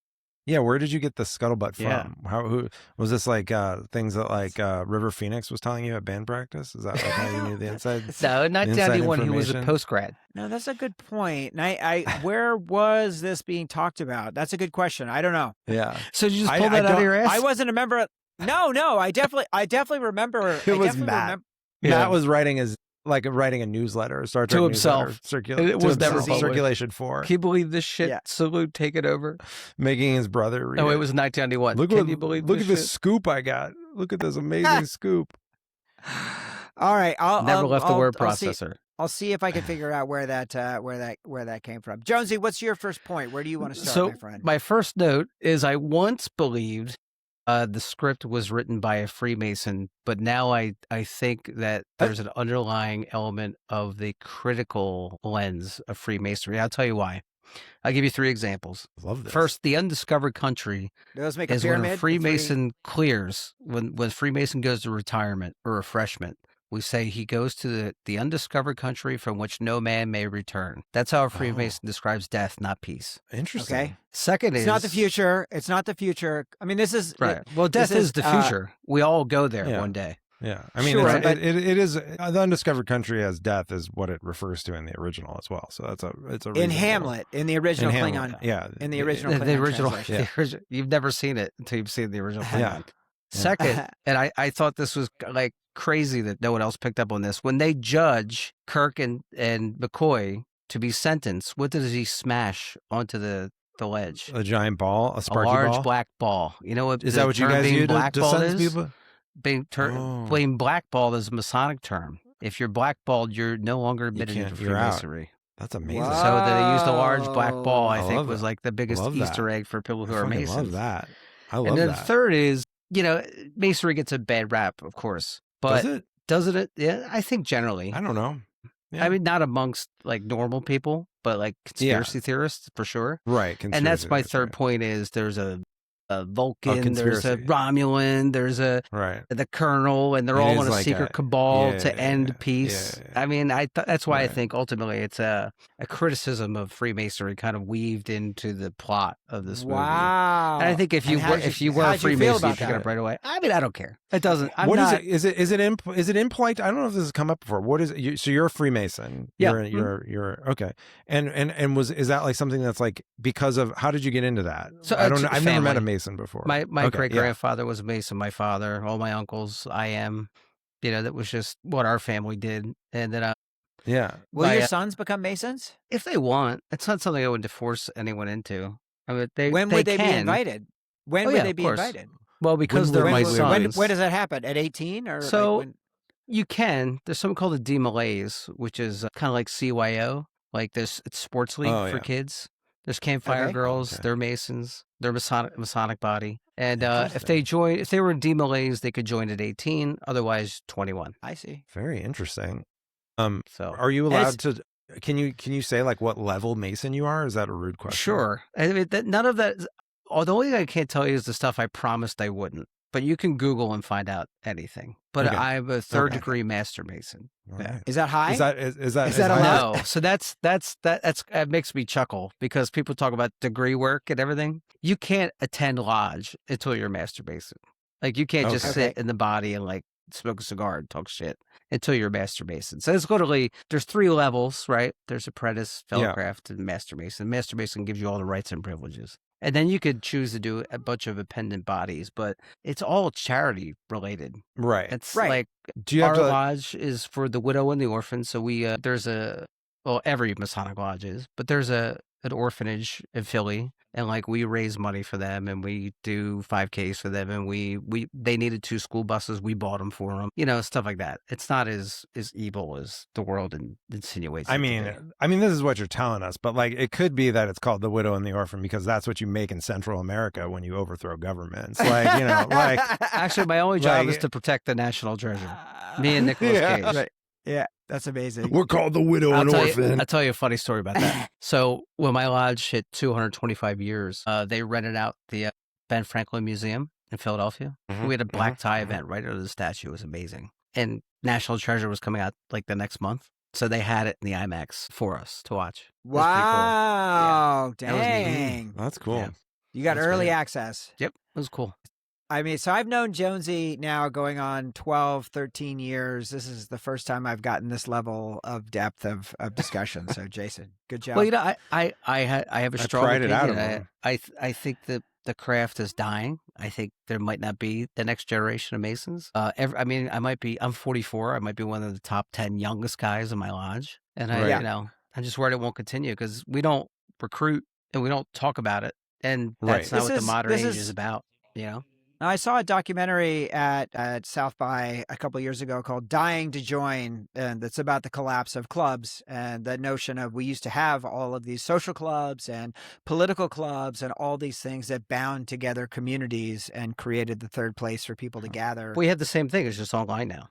B: Yeah, where did you get the scuttlebutt from?
C: Yeah.
B: Who was this like things that like River Phoenix was telling you at band practice? Is that like how you knew the inside?
C: No, in 1991 he was a
B: information?
C: post-grad.
A: No, that's a good point. And I where was this being talked about? That's a good question. I don't know.
B: Yeah.
C: So you just
B: I-
C: pulled
B: I
C: that out of
B: don't-
C: your ass?
A: I wasn't a member. No, I definitely remember.
B: It was
A: I definitely
B: Matt.
A: remember-
B: Matt was writing a newsletter, a Star Trek
C: To
B: newsletter,
C: himself. And it was never published.
B: circulation 4,
C: Can you believe this shit?
A: Yeah.
C: Salute, take it over.
B: making his brother read
C: Oh, it
B: it.
C: was 1991.
B: Look
C: Can you believe
B: look
C: this
B: at this
C: shit?
B: scoop I got. Look at this amazing scoop.
A: All right,
C: Never left the word
A: I'll see-
C: processor.
A: I'll see if I can figure out where that came from. Jonesy, what's your first point? Where do you want to start,
C: So
A: my friend?
C: my first note is I once believed the script was written by a Freemason, but now I think that there's an underlying element of the critical lens of Freemasonry. I'll tell you why. I'll give you 3 examples.
B: Love this.
C: First, the Undiscovered Country
A: Those make a
C: is when
A: pyramid.
C: a Freemason clears, when Freemason goes to retirement or refreshment. We say he goes to the undiscovered country from which no man may return. That's how a Freemason describes death, not peace.
B: Interesting.
A: Okay.
C: Second
A: It's
C: is
A: not the future. It's not the future. I mean, this is
C: right. Well, death
A: this
C: is the future. We all go there
B: yeah.
C: one day.
B: Yeah, I mean,
A: Sure,
B: it's,
A: but-
B: it is the undiscovered country as death is what it refers to in the original as well. So it's a
A: in
B: reasonable-
A: Hamlet, in the original
B: in
A: Klingon.
B: Hamlet, yeah,
A: in the original
C: The
A: Klingon
C: original,
A: translation.
C: the original. You've never seen it until you've seen the original.
B: Yeah.
C: Klingon. Second, and I thought this was like crazy that no one else picked up on this. When they judge Kirk and McCoy to be sentenced, what does he smash onto the ledge?
B: a giant ball, a
C: A
B: sparky
C: large
B: ball.
C: black ball. You know what?
B: Is
C: the
B: that what you
C: term
B: guys
C: being
B: use to
C: blackballed
B: sentence
C: is?
B: people?
C: Being
B: Oh.
C: blackballed is a Masonic term. If you're blackballed, you're no longer admitted
B: can't-
C: into
B: you're out.
C: Freemasonry.
B: That's amazing.
A: Wow.
C: So they used a large black ball.
B: I
C: I think
B: love
C: was
B: that.
C: like the biggest
B: love that.
C: Easter egg for people who
B: I
C: are
B: fucking
C: Masons.
B: love that. I love
C: And then
B: that.
C: third is, Masonry gets a bad rap, of course, but
B: Does it?
C: doesn't it? Yeah, I think generally.
B: I don't know. Yeah.
C: I mean, not amongst like normal people, but like conspiracy theorists for sure.
B: Right.
C: And that's my
B: conspiracy
C: third
B: theories,
C: point is there's a Vulcan, there's a
B: conspiracy.
C: Romulan, there's the Colonel, and they're
B: It
C: all
B: is
C: in a
B: like
C: secret
B: a-
C: cabal
B: yeah,
C: to end
B: yeah,
C: peace.
B: yeah.
C: I mean, that's why I
B: Right.
C: think ultimately it's a criticism of Freemasonry kind of weaved into the plot of this movie.
A: Wow.
C: And I think if
A: And
C: you
A: how
C: were
A: did
C: if you
A: how
C: were a
A: did you feel
C: Freemason, you
A: about
C: pick it
A: that?
C: up right away. I mean, I don't care. It doesn't. I'm
B: What is
C: not.
B: it? Is it impolite? I don't know if this has come up before. What is it? So you're a Freemason.
C: Yeah.
B: You're okay. And is that like something that's like because of how did you get into that?
C: So,
B: I don't know.
C: it's
B: I've never met a
C: family.
B: Mason before.
C: My
B: Okay,
C: great
B: yeah.
C: grandfather was a Mason. My father, all my uncles, I am. That was just what our family did. And then
B: Yeah.
A: Will your sons become Masons?
C: if they want, it's not something I would force anyone into. I mean,
A: When
C: they
A: would they be
C: can.
A: invited? When
C: Oh,
A: would
C: yeah,
A: they
C: of
A: be
C: course.
A: invited?
C: Well, because
B: When
C: they're
B: would
C: my
B: they-
C: sons.
A: When does that happen? At 18 or
C: So-
A: like when?
C: You can. There's something called a D-Malaise, which is kind of like CYO. Like it's sports league
B: Oh,
C: for
B: yeah.
C: kids. There's campfire
A: Okay.
C: girls.
B: Okay.
C: They're Masons. They're Masonic body. And if
B: Interesting.
C: they were in D-Malaise, they could join at 18. Otherwise, 21.
A: I see.
B: Very interesting.
C: So
B: Are you
A: And
B: allowed to? Can you say like what level Mason you are? Is that a rude question?
C: sure. I mean, none of that. The only thing I can't tell you is the stuff I promised I wouldn't. But you can Google and find out anything. But
B: Okay.
C: I'm a third
B: Okay.
C: degree Master Mason.
B: All
C: Yeah.
B: right.
A: Is that high?
B: Is that
A: Is that
B: high?
A: allowed?
C: No, so that makes me chuckle because people talk about degree work and everything. You can't attend lodge until you're a Master Mason. Like you can't just
A: Okay.
C: sit in the body and like smoke a cigar and talk shit until you're a Master Mason. So it's literally there's 3 levels, right? There's apprentice, fellowcraft, and Master Mason. Master Mason gives you all the rights and privileges. And then you could choose to do a bunch of appendant bodies, but it's all charity related.
B: Right.
C: It's
A: Right.
C: like
B: Do you have
C: our
B: to?
C: lodge is for the widow and the orphan. So we there's every Masonic lodge is, but there's an orphanage in Philly, and like we raise money for them, and we do 5Ks for them, and they needed 2 school buses, we bought them for them, stuff like that. It's not as evil as the world insinuates.
B: I
C: it to
B: mean,
C: be.
B: this is what you're telling us, but like it could be that it's called the widow and the orphan because that's what you make in Central America when you overthrow governments. Like like
C: Actually, my only job
B: like-
C: is to protect the national treasure. Me and Nicolas
B: Yeah.
C: Cage.
A: Right. Yeah, that's amazing.
B: we're called the widow
C: I'll
B: and orphan.
C: tell you a funny story about that. So when my lodge hit 225 years, they rented out the Ben Franklin Museum in Philadelphia.
B: Mhm,
C: We had a black tie
B: mhm.
C: event right under the statue. It was amazing. And National Treasure was coming out like the next month. So they had it in the IMAX for us to watch. It was pretty cool.
A: Wow.
C: That was neat.
A: Dang.
B: That's cool.
C: Yeah.
A: You got
B: That's
A: early
B: great.
A: access.
C: Yep. It was cool.
A: I mean, so I've known Jonesy now going on 12, 13 years. This is the first time I've gotten this level of depth of discussion. So, Jason, good job.
C: Well, I have a
B: I
C: strong
B: pried it out of
C: opinion.
B: him.
C: I think that the craft is dying. I think there might not be the next generation of Masons. I'm 44. I might be one of the top 10 youngest guys in my lodge. And
B: Right.
C: I'm just worried it won't continue because we don't recruit and we don't talk about it. And
B: Right.
C: that's not
A: This
C: what the
A: is-
C: modern
A: this
C: age
A: is-
C: is about,
A: Now, I saw a documentary at South by a couple of years ago called Dying to Join, and it's about the collapse of clubs and the notion of we used to have all of these social clubs and political clubs and all these things that bound together communities and created the third place for people to gather.
C: We have the same thing. It's just online now.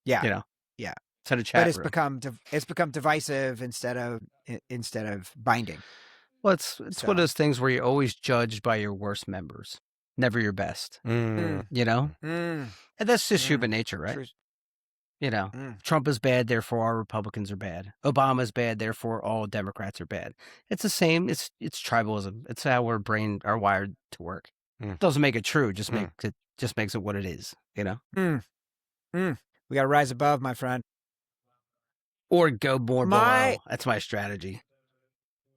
A: Yeah.
C: Yeah. It's in a chat
A: But it's
C: room.
A: become divisive instead of binding.
C: Well, it's one
A: So-
C: of those things where you're always judged by your worst members, never your best,
B: Mm.
C: And that's just
A: Mm.
C: human nature, right?
A: True. Mm.
C: Trump is bad, therefore all Republicans are bad. Obama's bad, therefore all Democrats are bad. It's the same. It's tribalism. It's how our brain are wired to work.
B: Mm.
C: Doesn't make it true. Just
B: Mm.
C: makes it what it is.
A: We got to rise above, my friend.
C: Or go more
A: My-
C: below. That's my strategy.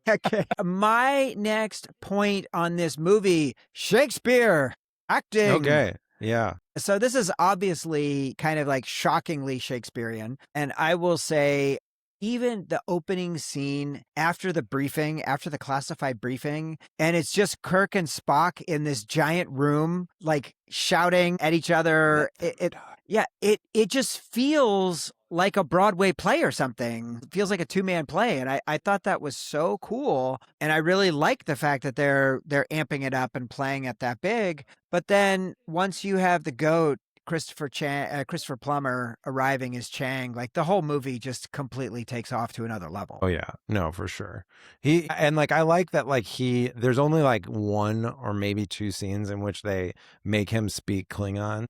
A: Okay. My next point on this movie, Shakespeare acting.
B: Okay. Yeah.
A: So this is obviously kind of like shockingly Shakespearean. And I will say, even the opening scene after the briefing, after the classified briefing, and it's just Kirk and Spock in this giant room, like shouting at each other. It just feels like a Broadway play or something. It feels like a 2-man play. And I thought that was so cool. And I really like the fact that they're amping it up and playing it that big. But then once you have the GOAT Christopher Plummer arriving as Chang, like the whole movie just completely takes off to another level.
B: Oh yeah, no, for sure. I like that there's only like one or maybe two scenes in which they make him speak Klingon.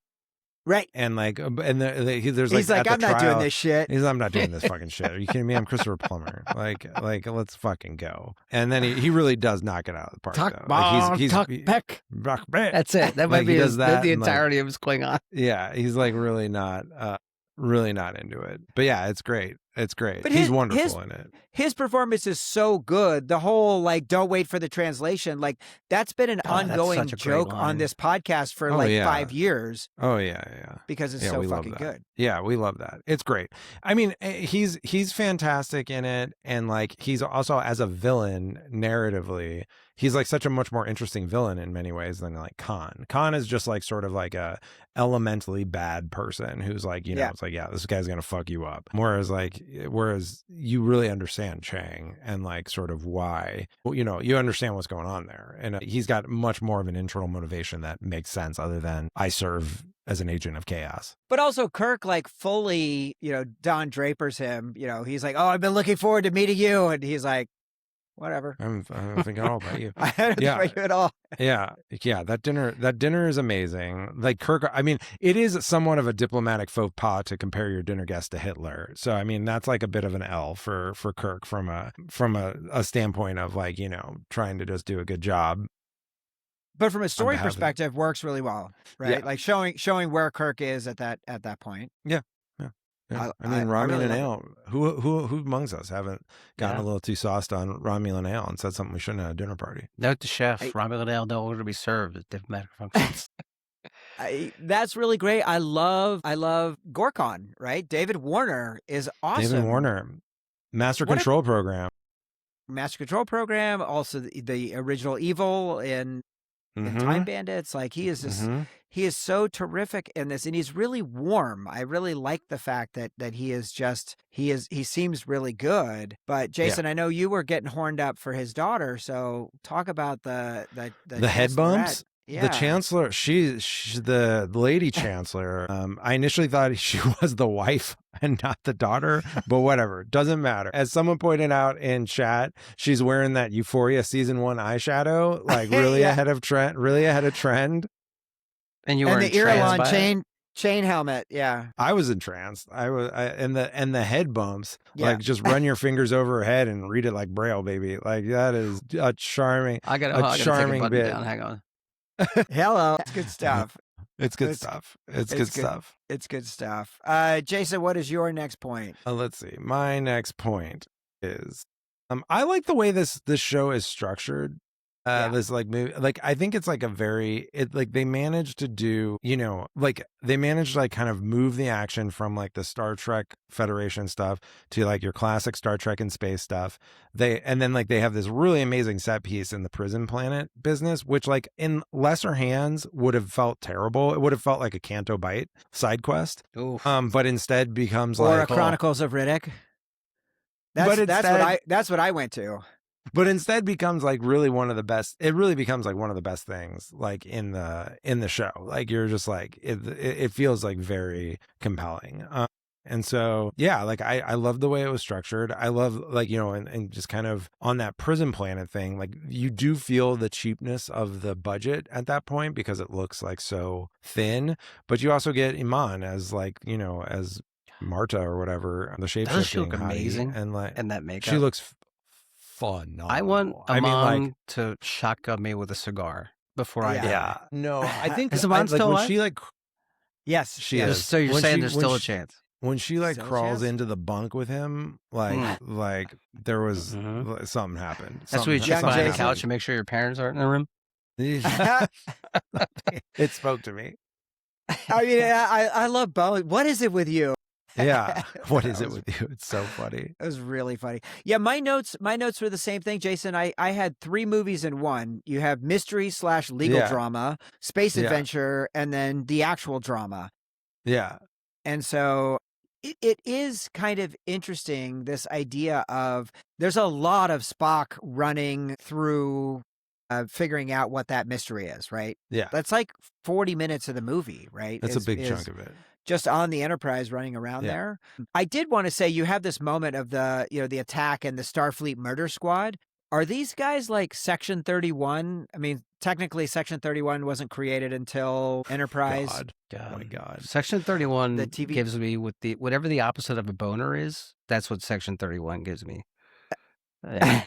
A: Right.
B: And there's
A: He's like, I'm not doing this shit.
B: I'm not doing this fucking shit. Are you kidding me? I'm Christopher Plummer. Like let's fucking go. And then he really does knock it out of the park.
C: Back. That's it. That might be the entirety of his Klingon.
B: Yeah, he's like really not into it. But yeah, it's great. It's great. But he's wonderful in it.
A: His performance is so good. The whole don't wait for the translation. Like that's been an ongoing joke on this podcast for 5 years.
B: Oh yeah.
A: Because it's so fucking good.
B: Yeah, we love that. It's great. I mean, he's fantastic in it, and like he's also as a villain narratively. He's like such a much more interesting villain in many ways than like Khan. Khan is just like sort of like a elementally bad person who's like, it's like, this guy's going to fuck you up. Whereas you really understand Chang and like sort of why, you understand what's going on there. And he's got much more of an internal motivation that makes sense other than I serve as an agent of chaos.
A: But also Kirk like fully, Don Draper's him, he's like, oh, I've been looking forward to meeting you. And he's like, whatever.
B: I don't think at all about you.
A: I don't think about you at all.
B: Yeah. That dinner is amazing. Like Kirk, I mean, it is somewhat of a diplomatic faux pas to compare your dinner guest to Hitler. So I mean, that's like a bit of an L for Kirk from a standpoint of like, trying to just do a good job.
A: But from a story perspective, works really well, right? Yeah. Like showing where Kirk is at that point.
B: Yeah. Yeah. I mean, Romulan ale. Who amongst us haven't gotten a little too sauced on Romulan ale and said something we shouldn't at a dinner party?
C: Note to chef: Romulan ale no order to be served at diplomatic functions.
A: That's really great. I love Gorkon. Right, David Warner is awesome.
B: David Warner, Master Control Program.
A: Also the original Evil in Time Bandits. Like he is just. He is so terrific in this, and he's really warm. I really like the fact that he seems really good. But Jason, I know you were getting horned up for his daughter, so talk about the
B: head bumps. Yeah. The chancellor, she's the lady chancellor. I initially thought she was the wife and not the daughter, but whatever, doesn't matter. As someone pointed out in chat, she's wearing that Euphoria season 1 eyeshadow, like really ahead of trend.
A: And the Irulan chain helmet, yeah.
B: I was entranced. And the head bumps, like just run your fingers over her head and read it like Braille, baby. Like that is a charming, charming bit.
C: Down. Hang on.
A: Hello, it's good stuff.
B: It's good stuff. It's good stuff.
A: It's good stuff. Jason, what is your next point?
B: Let's see. My next point is, I like the way this show is structured. This like movie, like I think it's like they managed to do, they managed to like kind of move the action from like the Star Trek Federation stuff to like your classic Star Trek in space stuff. And then they have this really amazing set piece in the prison planet business, which like in lesser hands would have felt terrible. It would have felt like a Canto Bight side quest.
C: Oof.
B: But instead becomes
A: or a Chronicles of Riddick. That's what I went to.
B: But instead becomes like really one of the best. It really becomes like one of the best things like in the show. Like you're just like it feels like very compelling. And so like I love the way it was structured. I love like and just kind of on that prison planet thing. Like you do feel the cheapness of the budget at that point because it looks like so thin. But you also get Iman as like as Marta or whatever, the shape shifting.
C: She look amazing
B: and
C: that makeup.
B: She looks phenomenal.
C: I want Amon to shotgun me with a cigar before I die.
B: Yeah. No, I think
C: is Amon still alive?
B: She
A: yes,
B: she is.
C: So you're saying there's still a chance.
B: When she like crawls into the bunk with him, like there was something happened.
C: That's where you check behind the couch and make sure your parents aren't in the room.
B: It spoke to me.
A: I mean, I love Bowen. What is it with you?
B: Yeah. What is it with you? It's so funny.
A: It was really funny. Yeah, my notes were the same thing, Jason. I had 3 movies in one. You have mystery/legal drama, space adventure, and then the actual drama.
B: Yeah.
A: And so it is kind of interesting, this idea of there's a lot of Spock running through figuring out what that mystery is, right?
B: Yeah.
A: That's like 40 minutes of the movie, right?
B: That's a big chunk of it.
A: Just on the Enterprise running around
B: Yeah.
A: there. I did want to say you have this moment of the attack and the Starfleet murder squad. Are these guys like Section 31? I mean, technically Section 31 wasn't created until Enterprise.
B: God. Oh my God.
C: Section 31
A: The TV
C: gives me whatever the opposite of a boner is. That's what Section 31 gives me. Yeah.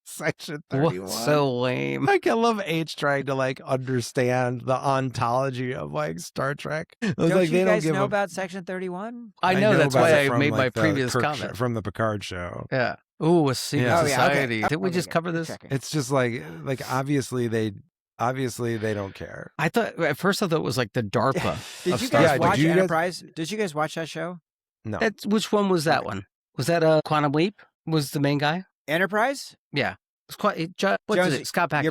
B: Section
C: What?
B: 31.
C: So lame.
B: Like, I love H trying to like understand the ontology of like Star Trek. I was
A: Don't
B: like,
A: you
B: they
A: guys
B: don't give
A: know
B: a...
A: about Section 31?
C: I know that's
B: about
C: why
B: it
C: I
B: from,
C: made
B: like,
C: my
B: the
C: previous
B: Kirk
C: comment.
B: from the Picard show.
C: Yeah. Ooh, a secret
B: Yeah.
A: Oh, yeah,
C: society.
A: okay.
C: Didn't we just cover this?
A: Checking.
B: It's just like obviously they don't care.
C: I thought at first it was like the DARPA.
A: Did
C: of
A: you
C: Star
A: guys
C: Trek.
A: watch
B: did you guys-
A: Enterprise? Did you guys watch that show?
B: No.
C: Which one was that one? Was that Quantum Leap? Was the main guy?
A: Enterprise?
C: Yeah. It's quite. What's
A: Jonesy,
C: it? Scott Bakula.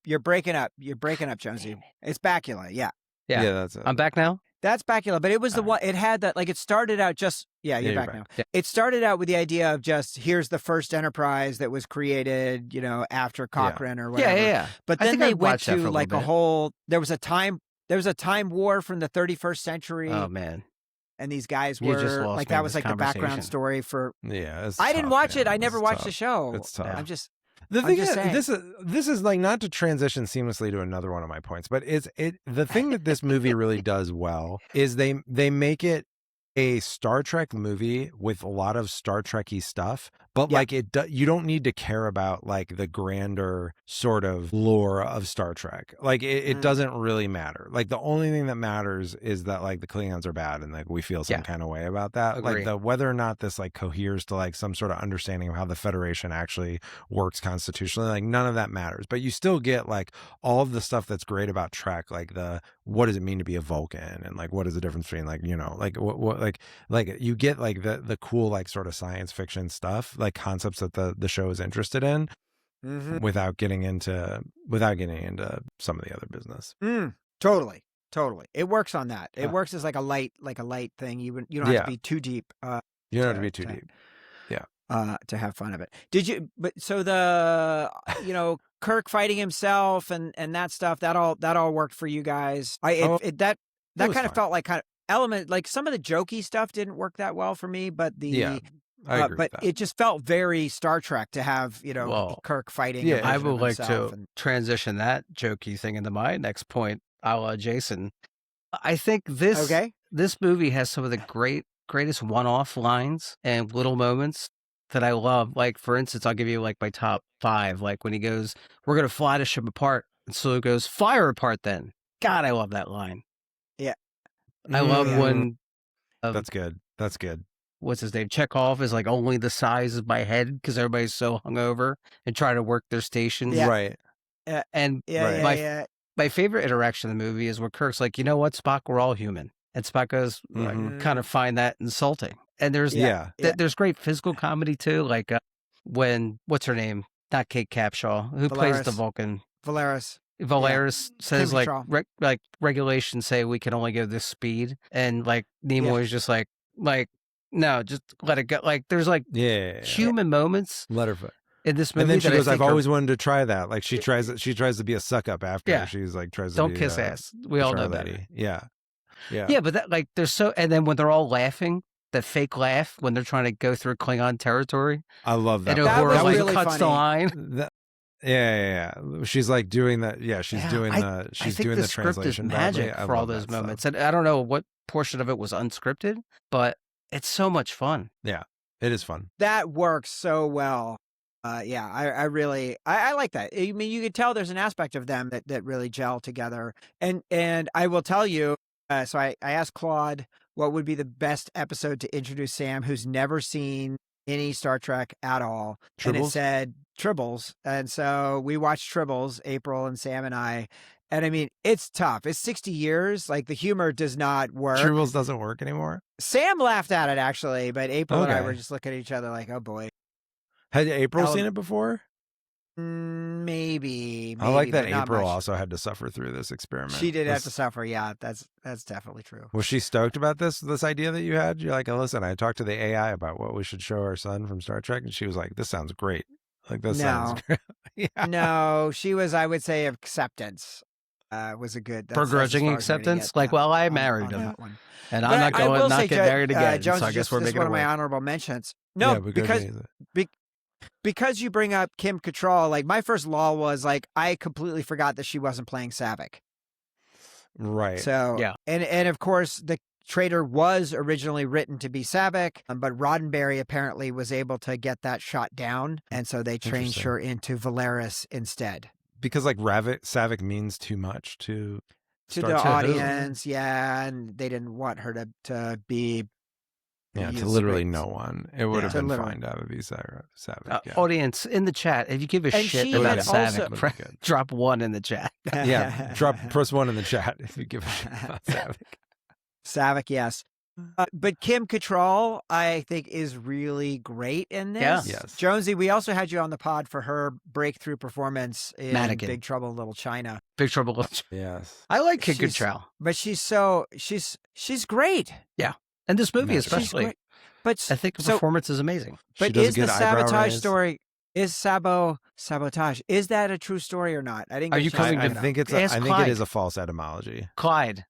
A: You're breaking up. You're breaking up, Jonesy. It's Bakula, yeah.
C: Yeah.
B: That's it.
C: I'm back now.
A: That's Bakula, but it was the one. It had that, like, it started out just. Yeah, you're back now.
C: Yeah.
A: It started out with the idea of just here's the first Enterprise that was created, after Cochrane or whatever.
C: Yeah.
A: But
C: I
A: then
C: think I
A: they went
C: watched that
A: to
C: for a
A: like a
C: little bit.
A: whole. There was a time war from the 31st century,
C: Oh man.
A: and these guys
C: You just
A: were
C: lost
A: like
C: me in
A: that was
C: this
A: like the background
C: conversation.
A: story for.
B: Yeah. It's
A: I didn't
B: tough,
A: watch
B: man.
A: it. I never
B: It's
A: watched
B: tough.
A: the show.
B: It's tough.
A: I'm just.
B: The
A: I'm
B: thing
A: just
B: is,
A: saying.
B: this is like not to transition seamlessly to another one of my points, but the thing that this movie really does well is they make it a Star Trek movie with a lot of Star Trek-y stuff, but like you don't need to care about like the grander sort of lore of Star Trek. Like it doesn't really matter. Like the only thing that matters is that like the Klingons are bad and like we feel some kind of way about that.
C: Agree.
B: Like whether or not this like coheres to like some sort of understanding of how the Federation actually works constitutionally, like none of that matters. But you still get like all of the stuff that's great about Trek, like what does it mean to be a Vulcan, and like what is the difference between like like what like you get like the cool like sort of science fiction stuff, like concepts that the show is interested in, without getting into some of the other business.
A: Totally. It works on that. It works as like a light thing. You don't have to be too deep.
B: You don't have to be too deep.
A: To have fun of it. Did you? But so the Kirk fighting himself and that stuff that all worked for you guys. That kind of felt like kind of element, like some of the jokey stuff didn't work that well for me, but
B: I agree
A: but
B: with that.
A: it just felt very Star Trek to have Kirk fighting.
B: Yeah,
A: a
C: I
A: version
C: would
A: of
C: like
A: himself
C: to
A: and-
C: transition that jokey thing into my next point, a la Jason. I think this movie has some of the greatest one-off lines and little moments that I love. Like, for instance, I'll give you like my top 5. Like when he goes, "We're gonna fly the ship apart," and so it goes, "Fire apart." Then, God, I love that line.
A: Yeah,
C: I love when.
B: That's good.
C: What's his name? Chekhov is like only the size of my head because everybody's so hungover and trying to work their stations.
A: Yeah.
B: Right.
C: And my favorite interaction in the movie is where Kirk's like, "You know what, Spock, we're all human." And Spock goes, "I kind of find that insulting." And there's there's great physical comedy too, like when what's her name? Not Kate Capshaw, who plays the Vulcan.
A: Valeris
C: says
A: Kim
C: like
A: Cattrall.
C: regulations say we can only go this speed, and like Nimoy's just like no, just let it go. Like there's like human moments.
B: Let her.
C: In this movie,
B: and then she
C: that
B: goes,
C: I think
B: "I've always wanted to try that." Like she tries to be a suck up after.
C: Yeah.
B: She's like tries to
C: don't
B: be,
C: kiss ass. We all know
B: lady.
C: better.
B: Yeah.
C: But that like there's so, and then when they're all laughing, that fake laugh when they're trying to go through Klingon territory.
B: I love that.
C: And Uhura
A: was
C: like
A: really
C: cuts the line.
B: Yeah. She's like doing that. Yeah, she's doing
C: I think the script
B: translation.
C: is magic for all those moments, and I don't know what portion of it was unscripted, but it's so much fun.
B: Yeah, it is fun.
A: That works so well. I really like that. I mean, you could tell there's an aspect of them that really gel together. And I will tell you, so I asked Claude what would be the best episode to introduce Sam, who's never seen any Star Trek at all.
B: Tribbles?
A: And it said Tribbles. And so we watched Tribbles, April and Sam and I. And I mean, it's tough. It's 60 years. Like the humor does not work.
B: Tribbles doesn't work anymore.
A: Sam laughed at it actually, but April and I were just looking at each other like, oh boy.
B: Had April seen it before?
A: Maybe.
B: I like that
A: but not
B: April
A: much.
B: also had to suffer through this experiment.
A: She did have to suffer. Yeah, that's definitely true.
B: Was she stoked about this idea that you had? You're like, oh, listen, I talked to the AI about what we should show our son from Star Trek, and she was like, this sounds great. Like this sounds great. Yeah.
A: No, she was, I would say, acceptance. Was a good that's as
C: Begrudging
A: far as we're gonna
C: acceptance?
A: get,
C: Like, well, I
A: on
C: married him,
A: that one.
C: and
A: But
C: I'm not
A: I will
C: not
A: say,
C: get married again, so
A: Jonesy,
C: I guess
A: just
C: we're
A: this is
C: making
A: one
C: a
A: of my
C: work.
A: honorable mentions. No,
B: Yeah,
A: because because you bring up Kim Cattrall, like my first law was like I completely forgot that she wasn't playing Savick.
B: Right.
A: So
C: Yeah.
A: and of course the traitor was originally written to be Savick, but Roddenberry apparently was able to get that shot down, and so they changed
B: Interesting.
A: her into Valeris instead.
B: Because like Savick means too much to
A: To
B: start
A: the
C: To who?
A: audience, yeah, and they didn't want her to be
B: Yeah,
A: be
B: to
A: a
B: literally
A: straight-
B: no one. It would have
A: To
B: been
A: literally-
B: fine to have it be Savick. Yeah.
C: Audience in the chat, if you give a
A: And
C: shit
A: she
C: about
A: had
C: Savick,
A: also-
B: Would be good.
C: drop 1 in the chat.
B: Yeah, press 1 in the chat if you give a shit about Savick.
A: Savick, yes. But Kim Cattrall, I think, is really great in this.
C: Yeah.
B: Yes.
A: Jonesy, we also had you on the pod for her breakthrough performance in
C: Mannequin.
A: Big Trouble in Little China.
C: Big Trouble. Little China.
B: Yes.
C: I like Kim
A: She's-
C: Cattrall.
A: But she's great.
C: And this movie
B: She's
C: especially.
A: great. But
C: I think the
A: so-
C: performance is amazing.
B: She
A: But
B: does a
A: is the
B: good eyebrow
A: sabotage
B: raise.
A: story sabotage? Is that a true story or not? I didn't.
C: Are
A: get a
C: you
A: chance to
C: coming
B: I
A: look it up.
B: think it's
C: Ask
B: I think
C: Clyde.
B: it is a false etymology.
C: Clyde.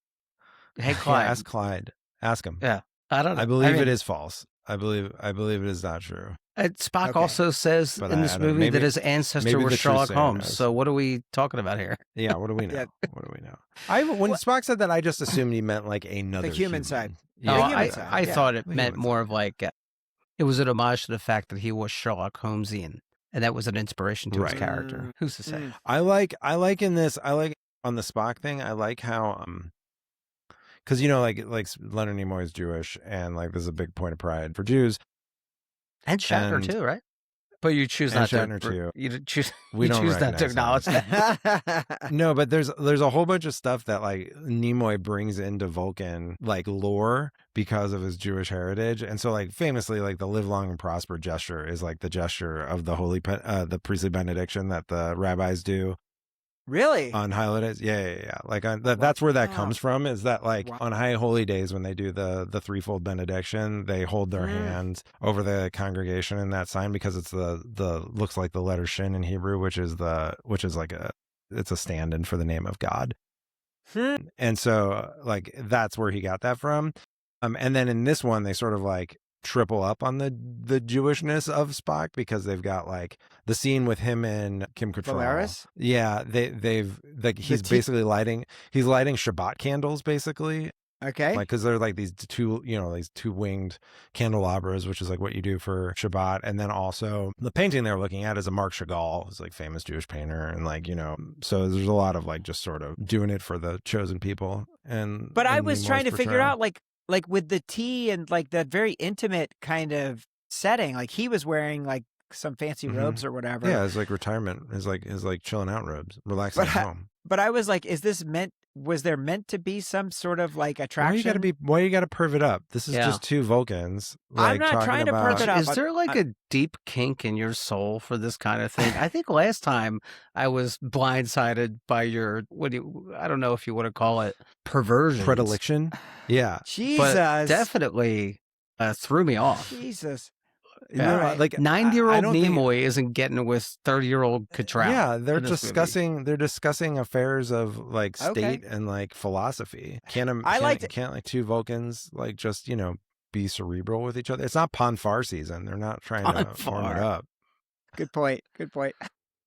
C: Hey,
B: Yeah,
C: Clyde.
B: ask Clyde. Ask him.
C: Yeah. I don't know.
B: I believe
C: mean,
B: it is false. I believe it is not true.
C: Spock
A: Okay.
C: also says
B: But
C: in
B: I
C: this
B: don't know.
C: movie
B: Maybe-
C: that his ancestor
B: maybe
C: was
B: the truth
C: Sherlock
B: sayer
C: Holmes.
B: knows.
C: So what are we talking about here?
B: Yeah, what do we know?
A: Yeah.
B: What do we know? When Spock said that, I just assumed he meant like another
A: human side.
B: Yeah,
C: No,
A: the human
C: I,
A: side,
C: I
A: yeah.
C: thought it
B: The
C: meant
B: human
C: more
B: side.
C: of like it was an homage to the fact that he was Sherlock Holmesian, and that was an inspiration to his
B: Right.
C: character. Who's to say?
A: Mm.
B: I like in this. I like on the Spock thing. I like how because like Leonard Nimoy is Jewish, and like this is a big point of pride for Jews.
C: And Shatner
B: And-
C: too, right? But you choose
B: and
C: not
B: Shatner
C: to.
B: too.
C: You choose.
B: We
C: you
B: don't
C: choose not to
B: recognize him.
C: acknowledge that.
B: No, but there's a whole bunch of stuff that like Nimoy brings into Vulcan like lore because of his Jewish heritage, and so like famously like the live long and prosper gesture is like the gesture of the the priestly benediction that the rabbis do
A: Really?
B: on high holy days. Yeah. Like that's where that
A: Wow.
B: comes from. Is that like
A: Wow.
B: on high holy days when they do the threefold benediction, they hold their hands over the congregation in that sign because it's the looks like the letter shin in Hebrew, which is like it's a stand-in for the name of God. And so like that's where he got that from. And then in this one they sort of like triple up on the Jewishness of Spock because they've got like the scene with him and Kim Cattrall.
A: Valeris?
B: Yeah, they've like he's basically lighting Shabbat candles basically.
A: Okay.
B: Like because they're like these two winged candelabras, which is like what you do for Shabbat. And then also the painting they're looking at is a Marc Chagall, who's like famous Jewish painter, and like so there's a lot of like just sort of doing it for the chosen people. And
A: But I
B: and
A: was
B: Nimoy's
A: trying to figure
B: portrayal.
A: out like with the tea and like that very intimate kind of setting, like he was wearing like some fancy
B: Mhm.
A: robes or whatever.
B: Yeah, it's like retirement. It's like chilling out robes, relaxing at home.
A: But I was like, was there meant to be some sort of like attraction?
B: Why you gotta perv it up? This is
C: Yeah.
B: just two Vulcans.
A: I'm
B: Like,
A: not
B: talking
A: trying to
B: about,
A: perv it up.
C: Is there like a deep kink in your soul for this kind of thing? I think last time I was blindsided by your I don't know if you want to call it perversion,
B: predilection. Yeah,
A: Jesus.
C: but definitely threw me off.
A: Jesus.
B: No,
A: Alright.
B: like
C: 90-year-old
B: I don't think-
C: Nimoy isn't getting with 30-year-old Cattrall.
B: Yeah, they're
C: in this movie.
B: discussing affairs of like state
A: Okay.
B: and like philosophy. Can't like two Vulcans like just be cerebral with each other? It's not Ponfar season. They're not trying to warm it
C: Ponfar.
B: up.
A: Good point.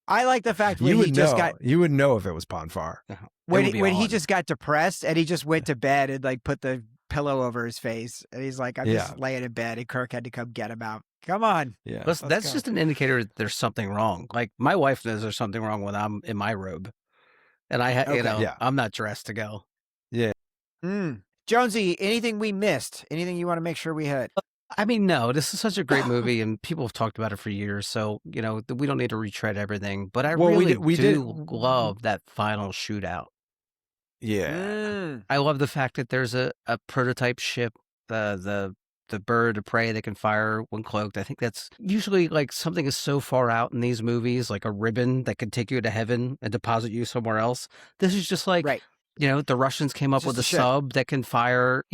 A: I like the fact when
B: You
A: he
B: would
A: just
B: know.
A: got
B: You would know if it was Ponfar.
A: when
C: It would be
A: he
C: on.
A: just got depressed and he just went to bed and like put the pillow over his face and he's like, I'm just laying in bed and Kirk had to come get him out. Come on.
B: Yeah,
C: Listen,
A: let's
C: that's
A: go.
C: just an indicator that there's something wrong. Like my wife knows there's something wrong when I'm in my robe, and
A: Okay.
B: Yeah.
C: I'm not dressed to go.
A: Jonesy, anything we missed? Anything you want to make sure we hit?
C: I mean, no, this is such a great movie, and people have talked about it for years. So we don't need to retread everything. But I
B: Well,
C: really
B: we
C: do
B: did-
C: love that final shootout.
B: Yeah.
C: I love the fact that there's a prototype ship, the bird of prey that can fire when cloaked. I think that's usually like something is so far out in these movies, like a ribbon that could take you to heaven and deposit you somewhere else. This is just like,
A: Right.
C: the Russians came up
A: Just
C: with
A: a
C: a
A: ship.
C: sub that can fire,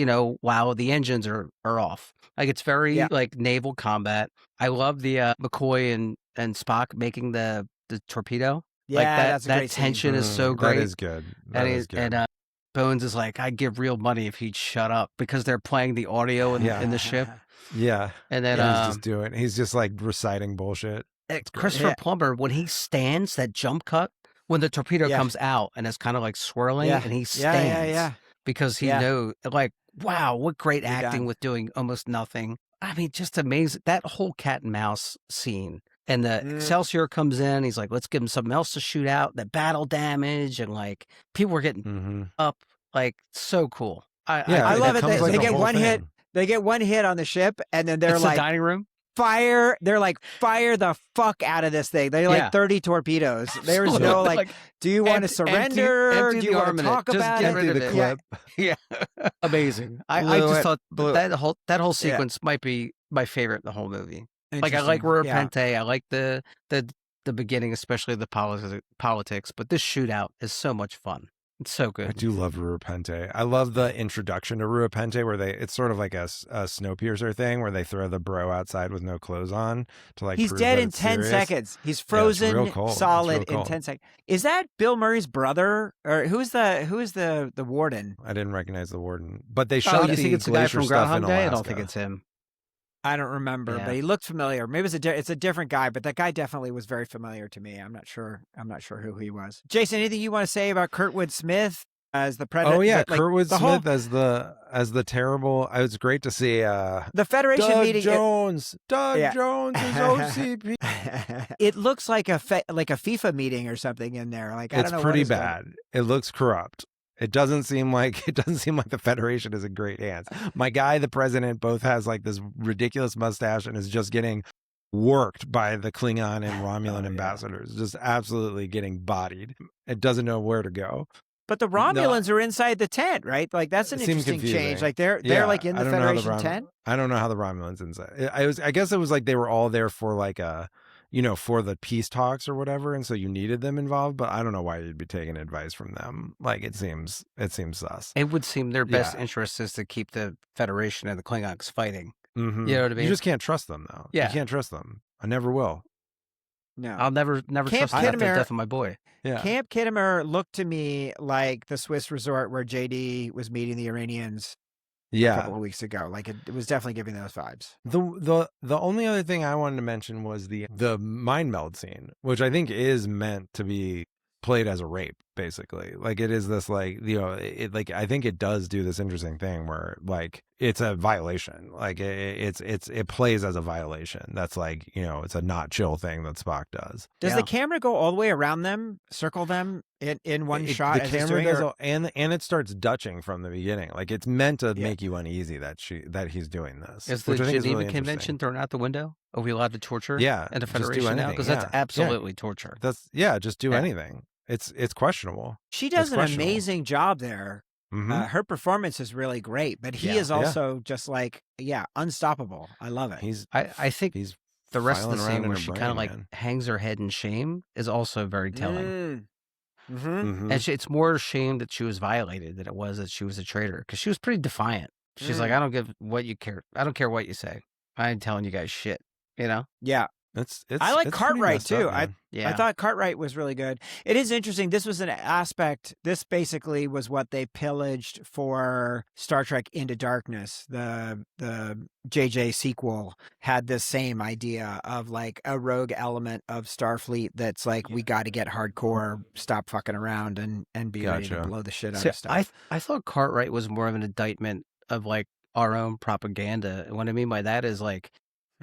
C: while the engines are off. Like it's very
A: Yeah.
C: like naval combat. I love the McCoy and Spock making the the torpedo.
A: Yeah,
C: Like
A: that's a
C: that
A: great scene.
C: tension is so great.
B: That is good. That is good.
C: And Bones is like, I'd give real money if he'd shut up, because they're playing the audio in the ship.
B: Yeah.
C: And then
B: he's just like reciting bullshit.
C: Christopher Plummer, when he stands, that jump cut, when the torpedo comes out and it's kind of like swirling and he stands because he knows, like, wow, what great acting with doing almost nothing. I mean, just amazing. That whole cat and mouse scene. And the Excelsior comes in. He's like, let's give him something else to shoot out. The battle damage and like people were getting up. Like, so cool.
A: I love it. They get one hit. They get one hit on the ship, and then they're like,
C: the dining room.
A: Fire! They're like, fire the fuck out of this thing. They're like 30 torpedoes. There's no like, do you want to surrender? Do you want to talk about
C: it?
A: Rid of
C: the clip. Yeah, amazing. I just thought that whole sequence might be my favorite in the whole movie. Like, I like Repente. I like the beginning, especially the politics. But this shootout is so much fun. It's so good.
B: I do love Repente. I love the introduction to Repente where it's sort of like a Snowpiercer thing where they throw the bro outside with no clothes on to like.
A: He's dead in 10 seconds. He's frozen solid in 10 seconds. Is that Bill Murray's brother, or who's the warden?
B: I didn't recognize the warden, but they shot
C: you think it's the guy from Groundhog Day? I don't think it's him.
A: I don't remember, but he looked familiar. Maybe it's a different guy, but that guy definitely was very familiar to me. I'm not sure who he was. Jason, anything you want to say about Kurtwood Smith as the president?
B: Oh yeah, Kurtwood Smith as the terrible. It was great to see
A: the Federation
B: Doug
A: meeting.
B: Jones is OCP.
A: It looks like a FIFA meeting or something in there. Like, I don't know.
B: It's pretty bad. It looks corrupt. It doesn't seem like the Federation is in great hands. My guy, the president, both has like this ridiculous mustache and is just getting worked by the Klingon and Romulan ambassadors, just absolutely getting bodied. It doesn't know where to go.
A: But the Romulans are inside the tent, right? Like, that's an interesting change. Like they're like in the Federation tent.
B: I don't know how the Romulans inside. I guess it was like they were all there for like for the peace talks or whatever, and so you needed them involved, but I don't know why you'd be taking advice from them. Like, it seems sus.
C: It would seem their best interest is to keep the Federation and the Klingons fighting.
B: Mm-hmm.
C: You know what I mean?
B: You just can't trust them, though.
C: Yeah.
B: You can't trust them. I never will.
A: No.
C: I'll never trust them after the death of my boy.
B: Yeah.
A: Camp Kittimer looked to me like the Swiss resort where JD was meeting the Iranians a couple of weeks ago. Like, it was definitely giving those vibes.
B: The only other thing I wanted to mention was the mind meld scene, which I think is meant to be played as a rape, basically. Like, it is this, like, it like, I think it does do this interesting thing where like it's a violation. Like, it plays as a violation. That's like, it's a not chill thing that Spock does.
A: Does the camera go all the way around them, circle them in one shot?
B: The camera does, and it starts dutching from the beginning. Like, it's meant to make you uneasy that he's doing this.
C: Is the Geneva Convention thrown out the window? Are we allowed to torture?
B: Yeah,
C: and the Federation now, because that's absolutely torture.
B: Just do anything. It's questionable.
A: She does an amazing job there. Mm-hmm. Her performance is really great, but he is also just like, unstoppable. I love it.
C: I think the rest of the scene where she kind of like hangs her head in shame is also very telling.
A: Mm-hmm. Mm-hmm.
C: And it's more shame that she was violated than it was that she was a traitor, because she was pretty defiant. She's like, I don't give what you care. I don't care what you say. I ain't telling you guys shit.
A: Yeah. I like Cartwright too. I thought Cartwright was really good. It is interesting. This was an aspect. This basically was what they pillaged for Star Trek Into Darkness. The JJ sequel had this same idea of like a rogue element of Starfleet that's like, we got to get hardcore, stop fucking around, and be ready to blow the shit out of stuff.
C: I thought Cartwright was more of an indictment of like our own propaganda. And what I mean by that is like,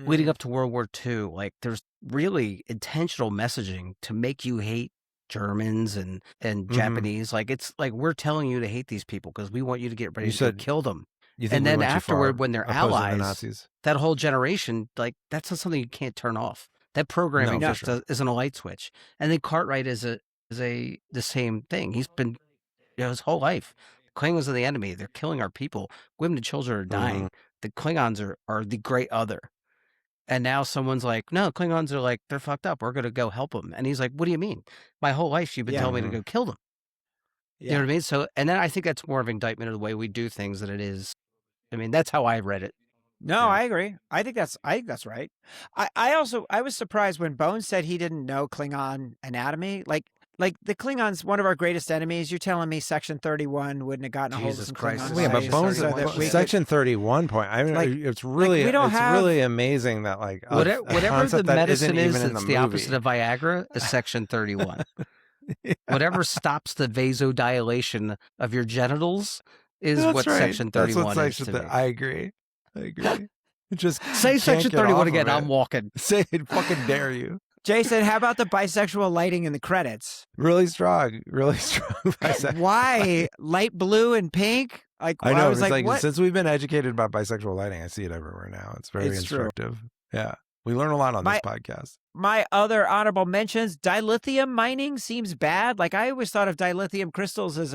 C: leading up to World War II, like there's really intentional messaging to make you hate Germans and Japanese. Like, it's like, we're telling you to hate these people because we want you to get ready to kill them. And then afterward, when they're allies, that whole generation, like, that's not something you can't turn off. That programming isn't a light switch. And then Cartwright is the same thing. He's been his whole life. The Klingons are the enemy. They're killing our people. Women and children are dying. The Klingons are the great other. And now someone's like, no, Klingons are like, they're fucked up. We're going to go help them. And he's like, what do you mean? My whole life you've been telling me to go kill them. You know what I mean? So, and then I think that's more of an indictment of the way we do things than it is. I mean, that's how I read it.
A: No,
B: Yeah.
A: I agree. I think that's right. I was surprised when Bones said he didn't know Klingon anatomy. Like the Klingons, one of our greatest enemies. You're telling me Section 31 wouldn't have gotten a hold of
C: Jesus
A: some
C: Christ,
A: Klingon
C: it's
B: Yeah, but
A: slaves
B: Bones,
A: so that we could-
B: Section 31 point. I mean,
A: Like-
B: it's really,
A: we don't
B: it's
A: have-
B: really amazing that like
C: Whatever the
B: concept that isn't
C: medicine is,
B: even in
C: it's
B: the
C: the opposite
B: movie.
C: of Viagra, is Section 31.
B: Yeah.
C: Whatever stops the vasodilation of your genitals is
B: That's
C: what
B: right.
C: Section
B: That's
C: 31
B: what
C: is
B: Section
C: to me.
B: I agree. Just
C: Say
B: can't
C: Section
B: get
C: 31
B: off
C: again.
B: of
C: I'm
B: it.
C: walking.
B: Say it, fucking dare you.
A: Jason, how about the bisexual lighting in the credits?
B: Really strong bisexual.
A: Why light blue and pink? Like
B: I know.
A: was
B: It's
A: like, what?
B: since we've been educated about bisexual lighting, I see it everywhere now. It's very
A: It's true.
B: instructive. Yeah, we learn a lot on this podcast.
A: My other honorable mentions: dilithium mining seems bad. Like I always thought of dilithium crystals as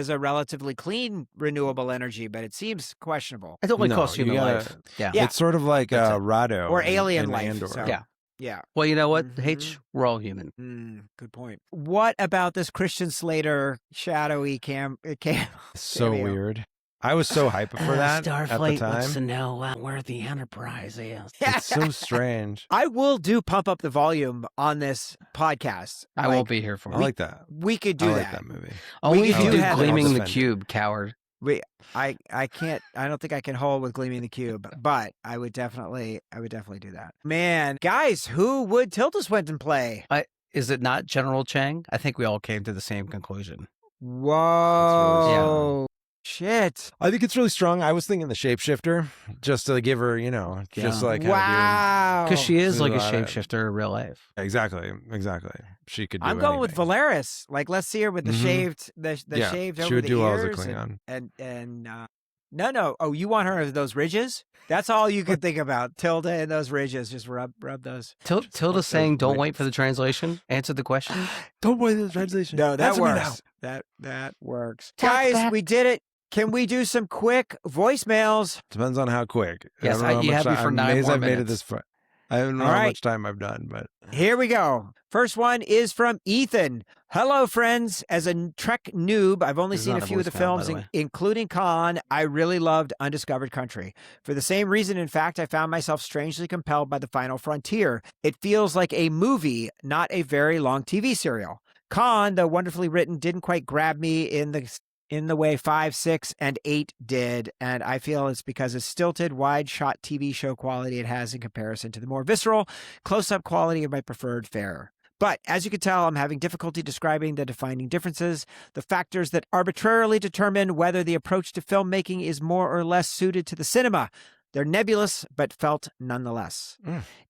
A: a relatively clean renewable energy, but it seems questionable.
C: It only
B: No,
C: costs
B: you
C: human
B: gotta-
C: life. Yeah.
A: Yeah.
B: It's sort of like
C: That's it.
B: Rado
A: Or
B: in-
A: alien
B: in
A: life,
B: Andor.
A: so-
C: Yeah.
A: Yeah.
C: Well, you know what,
A: Mhm.
C: H? We're all human.
A: Good point. What about this Christian Slater shadowy cam?
B: So
A: Cameo.
B: weird. I was so hyped for that at the
C: Starfleet wants to
B: time.
C: know where the Enterprise is.
B: It's so strange.
A: I will pump up the volume on this podcast.
C: I won't be here for
B: I
C: it.
B: like that.
A: We could
B: I
A: do
B: like
A: that.
B: that movie.
C: Only if
A: do
C: you do
A: have it.
C: Gleaming
B: I'll
C: the
B: defend it.
C: Cube, coward.
A: I can't. I don't think I can hold with Gleaming the Cube, but I would definitely do that. Man, guys, who would Tilda Swinton play?
C: Is it not General Chang? I think we all came to the same conclusion.
A: Whoa, shit!
B: I think it's really strong. I was thinking the shapeshifter, just to give her, just
C: Yeah.
B: like kind
A: Wow,
C: Because she is
B: There's
C: like a
B: a lot of-
C: shapeshifter in real life.
B: of exactly. She could. Do
A: I'm going with
B: anything.
A: Valeris. Like, let's see her with the
B: Mhm.
A: shaved, the
B: Yeah,
A: shaved
B: she
A: over
B: would
A: the
B: do well as a
A: ears,
B: Klingon.
A: and no. Oh, you want her with those ridges? That's all you could think about. Tilda and those ridges. Just rub those.
C: Tilda
B: those
C: saying, "Don't wait
B: ridges.
C: for the translation." Answer the question.
B: Don't wait the translation.
A: No, that
B: Answer me
A: works.
B: now.
A: That works.
C: Talk
A: Guys,
C: back.
A: we did it. Can we do some quick voicemails?
B: Depends on how quick.
C: Yes,
B: I don't know how
C: you
B: much
C: have me
B: time-
C: for
B: I'm
C: 9
B: amazed
C: more
B: I've made it
C: minutes.
B: this far. I don't know
A: All
B: how
A: right.
B: much time I've done, but
A: Here we go. First one is from Ethan. Hello, friends. As a Trek noob, I've only
C: This is
A: seen a
C: not a
A: few of the
C: voicemail, by
A: films,
C: the way.
A: including Khan. I really loved Undiscovered Country. For the same reason, in fact, I found myself strangely compelled by The Final Frontier. It feels like a movie, not a very long TV serial. Khan, though wonderfully written, didn't quite grab me in the way 5, 6, and 8 did, and I feel it's because of stilted, wide-shot TV show quality it has in comparison to the more visceral, close-up quality of my preferred fare. But as you can tell, I'm having difficulty describing the defining differences, the factors that arbitrarily determine whether the approach to filmmaking is more or less suited to the cinema. They're nebulous, but felt nonetheless.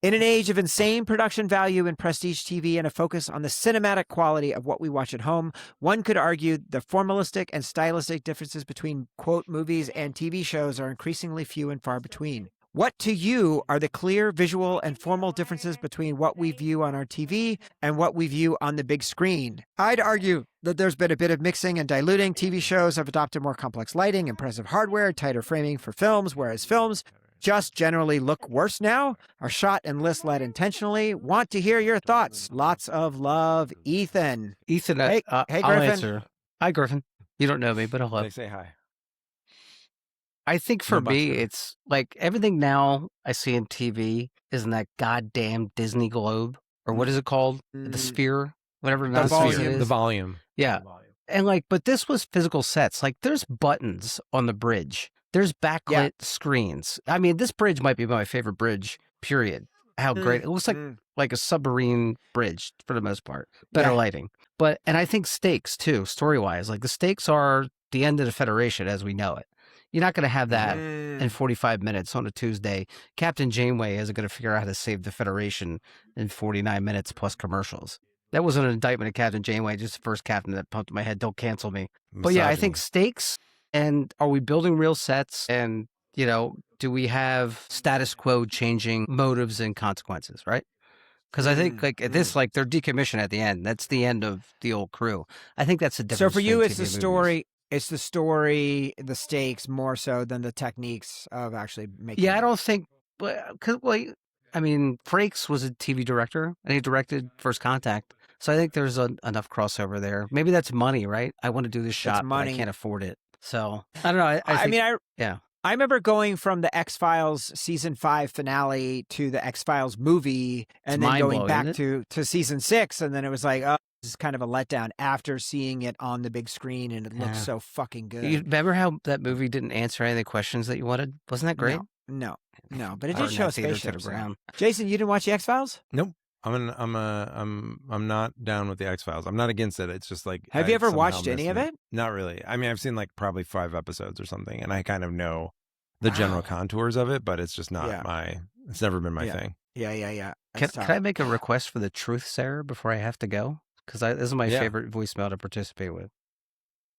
A: In an age of insane production value in prestige TV and a focus on the cinematic quality of what we watch at home, one could argue the formalistic and stylistic differences between, quote, movies and TV shows are increasingly few and far between. What to you are the clear visual and formal differences between what we view on our TV and what we view on the big screen? I'd argue that there's been a bit of mixing and diluting. TV shows have adopted more complex lighting, impressive hardware, tighter framing for films, whereas films just generally look worse now, are shot and list-led intentionally. Want to hear your thoughts. Lots of love, Ethan.
C: Ethan,
A: Hey,
C: I'll
A: Griffin.
C: answer. Hi, Griffin. You don't know me, but hello.
B: they say hi.
C: I think for
B: No
C: me,
B: butter.
C: it's like everything now I see in TV is in that goddamn Disney globe, or what is it called? The sphere, whatever
A: The
C: nonsense
A: volume.
C: it is.
B: The volume.
C: Yeah. And but this was physical sets. Like there's buttons on the bridge. There's backlit screens. I mean, this bridge might be my favorite bridge, period. How great. It looks like a submarine bridge for the most part. Better
A: Yeah.
C: lighting. And I think stakes too, story-wise. Like the stakes are the end of the Federation as we know it. You're not going to have that in 45 minutes on a Tuesday. Captain Janeway isn't going to figure out how to save the Federation in 49 minutes plus commercials. That wasn't an indictment of Captain Janeway, just the first captain that pumped in my head. Don't cancel me. But yeah, I think
B: Misogyny.
C: stakes, and are we building real sets? And, do we have status quo changing motives and consequences, right? Because I think they're decommissioned at the end. That's the end of the old crew. I think that's the difference.
A: So for you,
C: between
A: it's the
C: TV and movies.
A: story. It's the story, the stakes more so than the techniques of actually making.
C: Yeah, I
A: it.
C: don't think, Frakes was a TV director and he directed First Contact. So I think there's enough crossover there. Maybe that's money, right? I want to do this shot, but I
A: money.
C: can't afford it. So I don't know. I think,
A: I I remember going from the X-Files season 5 finale to the X-Files movie and then going
C: mind-blowing,
A: back
C: isn't
A: to season 6. And then it was like, oh, this is kind of a letdown after seeing it on the big screen and it looks
C: Yeah.
A: so fucking good.
C: You remember how that movie didn't answer any of the questions that you wanted? Wasn't that great?
A: No. But it did
C: Burn
A: show a
C: that theater to
A: spaceship.
C: the ground.
A: Jason, you didn't watch the X-Files?
B: Nope. I'm not down with the X-Files. I'm not against it. It's just like
A: Have
B: I
A: you ever
B: somehow
A: watched any
B: missed
A: of it?
B: Not really. I mean, I've seen like probably 5 episodes or something, and I kind of know the general contours of it, but it's just not it's never been my thing.
A: Yeah.
C: Can I make a request for the truth sayer before I have to go? Because this is my favorite voicemail to participate with.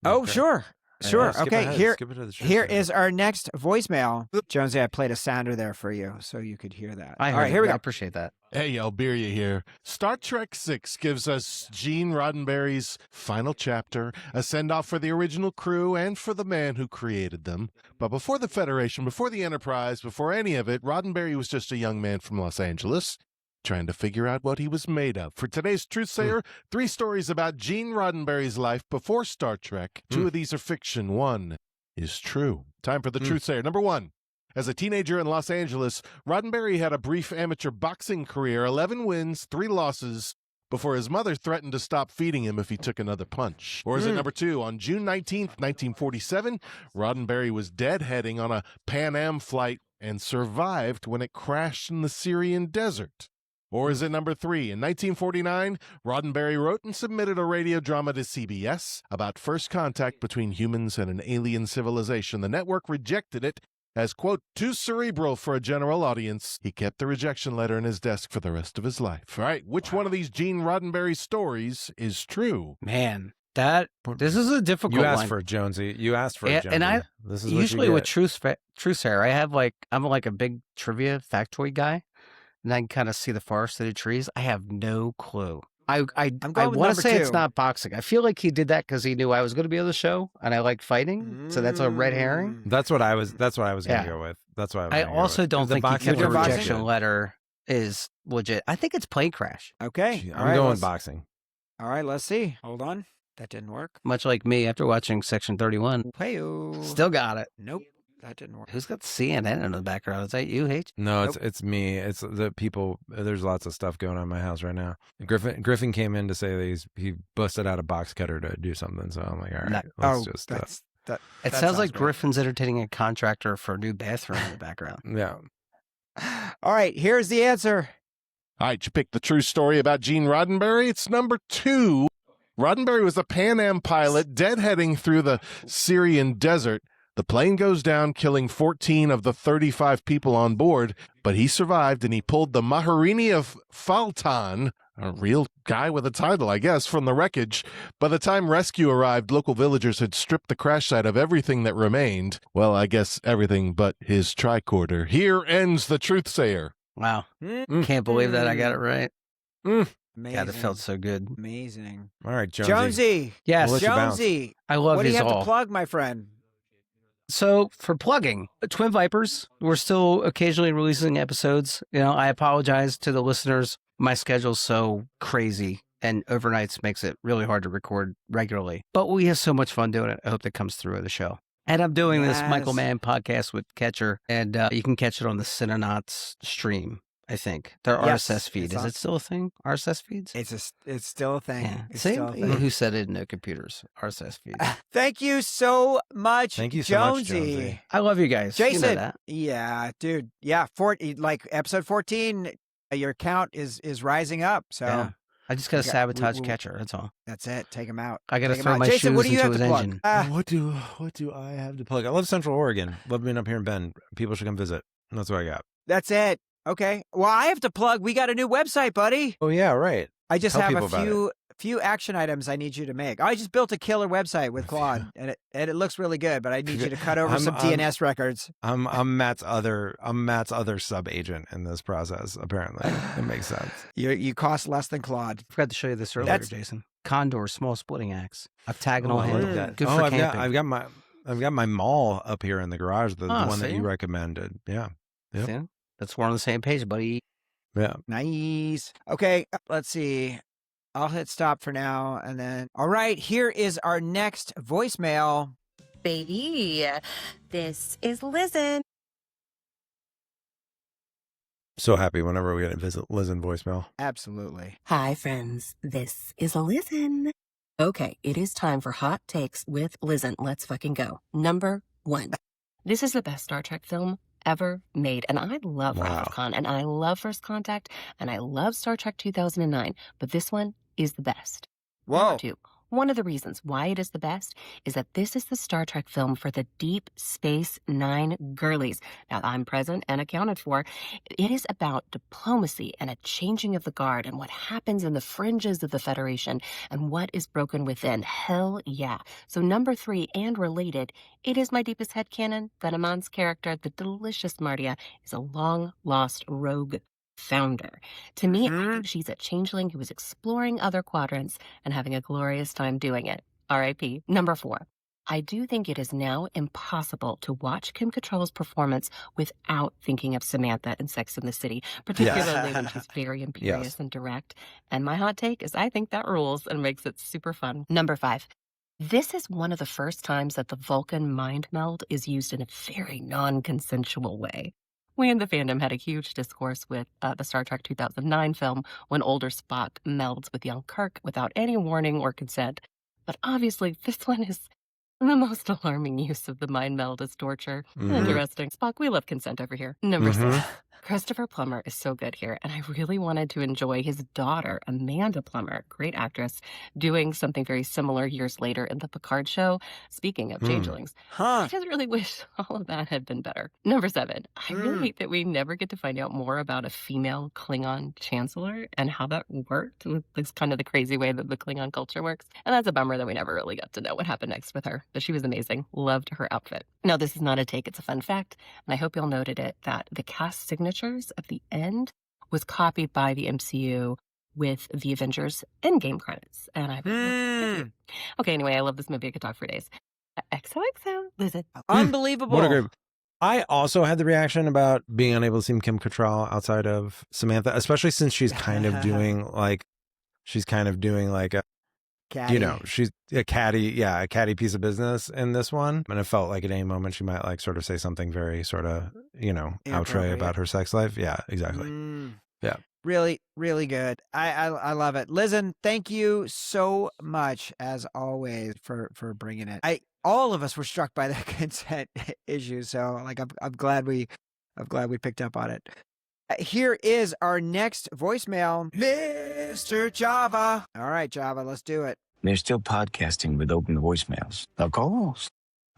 A: Oh, sure. Sure.
B: Skip
A: Okay,
B: ahead.
A: here
B: Skip it to the truth
A: here
B: sayer.
A: is our next voicemail. Jonesy, I played a sounder there for you so you could hear that.
C: I heard
A: All right, here we
C: I
A: go.
C: appreciate that.
D: Hey, Alberia here. Star Trek VI gives us Gene Roddenberry's final chapter, a send-off for the original crew and for the man who created them. But before the Federation, before the Enterprise, before any of it, Roddenberry was just a young man from Los Angeles, trying to figure out what he was made of. For today's Truth Sayer, 3 stories about Gene Roddenberry's life before Star Trek. 2 of these are fiction. 1 is true. Time for the Truth Sayer. Number 1. As a teenager in Los Angeles, Roddenberry had a brief amateur boxing career, 11 wins, 3 losses, before his mother threatened to stop feeding him if he took another punch. Or is it number 2? On June 19th, 1947, Roddenberry was deadheading on a Pan Am flight and survived when it crashed in the Syrian desert. Or is it number 3? In 1949, Roddenberry wrote and submitted a radio drama to CBS about first contact between humans and an alien civilization. The network rejected it as, quote, too cerebral for a general audience. He kept the rejection letter in his desk for the rest of his life. All right, which one of these Gene Roddenberry stories is true?
C: Man, this is a difficult
B: You asked
C: one.
B: for it, Jonesy. You asked for it, Jonesy.
C: And
B: this is
C: usually
B: what you
C: with Truth Sayer, I'm like a big trivia factoid guy, and I can kind of see the forest through the trees. I have no clue. I
A: going with
C: want
A: number
C: to say it's
A: 2.
C: not boxing. I feel like he did that because he knew I was going to be on the show and I like fighting. So that's a red herring.
B: That's what I was going to go with. That's why
C: I also don't think he kept a rejection letter is legit. I think it's plane crash.
A: Okay.
B: I'm going boxing.
A: All right, let's see. Hold on. That didn't work.
C: Much like me after watching Section 31.
A: Hey-o.
C: Still got it.
A: Nope. That didn't work.
C: Who's got CNN in the background? Is that you, H?
B: No, it's me. It's the people. There's lots of stuff going on in my house right now. Griffin came in to say that he busted out a box cutter to do something. So I'm like, all right, let's just.
C: It sounds like Griffin's entertaining a contractor for a new bathroom in the background.
B: Yeah.
A: All right, here's the answer.
D: All right, you picked the true story about Gene Roddenberry. It's number 2. Roddenberry was a Pan Am pilot deadheading through the Syrian desert. The plane goes down, killing 14 of the 35 people on board, but he survived and he pulled the Maharini of Faltan, a real guy with a title, I guess, from the wreckage. By the time rescue arrived, local villagers had stripped the crash site of everything that remained. Well, I guess everything but his tricorder. Here ends the Truth Sayer.
C: Wow. Can't believe that I got it right.
A: Amazing.
C: God, it felt so good.
A: Amazing.
B: All right, Jonesy.
A: Jonesy.
C: Yes.
B: We'll let you bounce.
A: Jonesy.
C: I love
A: What do you
C: these
A: have
C: all.
A: to plug, my friend?
C: So for plugging, Twin Vipers, we're still occasionally releasing episodes. I apologize to the listeners. My schedule's so crazy and overnights makes it really hard to record regularly. But we have so much fun doing it. I hope that comes through in the show. And I'm doing this Michael Mann podcast with Catcher, and you can catch it on the Cinenauts stream. I think their RSS feed is it still a thing? RSS feeds?
A: It's still a thing.
C: Yeah.
A: It's
C: See,
A: still a thing.
C: who said it? No computers. RSS feeds.
A: Thank you so much.
B: Thank you so much, Jonesy.
C: I love you guys.
A: Jason.
C: You know that.
A: Yeah, dude. Yeah, like episode 14, your count is rising up. So
C: Yeah. I just got to sabotage Catcher. That's all.
A: that's it. Take him out.
C: I got to
A: Take him
C: throw
A: out.
C: my
A: Jason,
C: shoes
A: what do you
C: into
A: have
C: his
A: to plug?
C: engine.
B: What do I have to plug? I love Central Oregon. Love being up here in Bend. People should come visit. That's what I got.
A: That's it. Okay. Well, I have to plug. We got a new website, buddy.
B: Oh yeah, right.
A: I just
B: Tell
A: have
B: people
A: a
B: about
A: few action items I need you to make. I just built a killer website with Claude, and it looks really good. But I need you to cut over some DNS records.
B: I'm Matt's other sub agent in this process. Apparently, it makes sense.
A: You cost less than Claude.
C: I forgot to show you this earlier, Jason. Condor, small splitting axe, octagonal
B: I
C: handle.
B: like that.
C: Good for camping.
B: I've got my maul up here in the garage. The one that
C: see?
B: you recommended. Yeah. Yep.
C: See? That's we're on the same page, buddy.
B: Yeah.
A: Nice. Okay, let's see. I'll hit stop for now, and then. All right, here is our next voicemail.
E: baby. This is Lizen.
B: So happy whenever we get to visit Liz in voicemail.
A: Absolutely.
E: Hi, friends. This is Lizen. Okay, it is time for Hot Takes with Lizen. Let's fucking go. Number 1. This is the best Star Trek film ever made. And I love Wrath of Khan, and I love First Contact, and I love Star Trek 2009. But this one is the best.
A: Whoa.
E: Number 2. One of the reasons why it is the best is that this is the Star Trek film for the Deep Space Nine girlies. Now, I'm present and accounted for. It is about diplomacy and a changing of the guard and what happens in the fringes of the Federation and what is broken within. Hell yeah. So number 3, and related, it is my deepest headcanon that Amon's character, the delicious Martia, is a long-lost rogue founder. To me, I think she's a changeling who is exploring other quadrants and having a glorious time doing it. R.I.P. Number 4. I do think it is now impossible to watch Kim Cattrall's performance without thinking of Samantha in Sex and the City, particularly when she's very imperious and direct. And my hot take is I think that rules and makes it super fun. Number 5. This is one of the first times that the Vulcan mind meld is used in a very non-consensual way. We in the fandom had a huge discourse with the Star Trek 2009 film when older Spock melds with young Kirk without any warning or consent. But obviously, this one is the most alarming use of the mind meld as torture. Interesting. Spock, we love consent over here. Number 6. Christopher Plummer is so good here, and I really wanted to enjoy his daughter, Amanda Plummer, great actress, doing something very similar years later in the Picard show. Speaking of changelings, I just really wish all of that had been better. Number 7, I really hate that we never get to find out more about a female Klingon chancellor and how that worked with this kind of the crazy way that the Klingon culture works. And that's a bummer that we never really got to know what happened next with her. But she was amazing. Loved her outfit. Now, this is not a take, it's a fun fact, and I hope y'all noted it, that the cast signatures at the end was copied by the MCU with the Avengers Endgame credits. And I okay, anyway, I love this movie. I could talk for days. XOXO. Listen.
A: Unbelievable.
B: What a great... I also had the reaction about being unable to see Kim Cattrall outside of Samantha, especially since she's kind of doing like a
A: Catty.
B: You know, she's a catty piece of business in this one. And it felt like at any moment she might like sort of say something very sort of, outre about her sex life. Yeah, exactly. Yeah.
A: Really, really good. I love it. Lizen, thank you so much as always for bringing it. All of us were struck by that consent issue. So like, I'm glad we picked up on it. Here is our next voicemail, Mr. Java. All right, Java, let's do it.
F: They're still podcasting with open voicemails. Of course.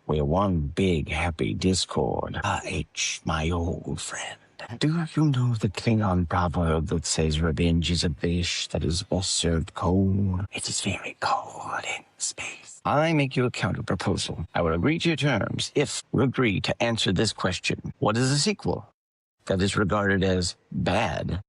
F: We're one big happy Discord. H, my old friend. Do you know the Klingon proverb that says revenge is a dish that is best served cold? It is very cold in space. I make you a counter proposal. I will agree to your terms if you agree to answer this question. What is a sequel that is regarded as bad,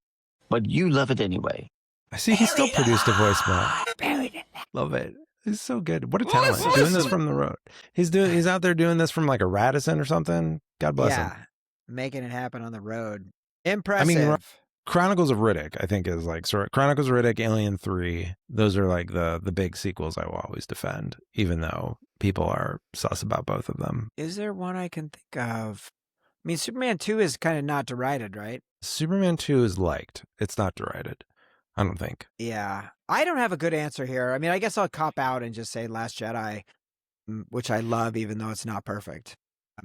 F: but you love it anyway?
B: I see he still produced a voicemail. Love it. He's so good. What a talent. He's doing this from the road. He's out there doing this from like a Radisson or something. God bless him.
A: Making it happen on the road. Impressive.
B: I mean, Chronicles of Riddick, I think, is like Chronicles of Riddick, Alien 3. Those are like the big sequels I will always defend, even though people are sus about both of them.
A: Is there one I can think of? I mean, Superman 2 is kind of not derided, right?
B: Superman 2 is liked. It's not derided, I don't think.
A: Yeah. I don't have a good answer here. I mean, I guess I'll cop out and just say Last Jedi, which I love, even though it's not perfect.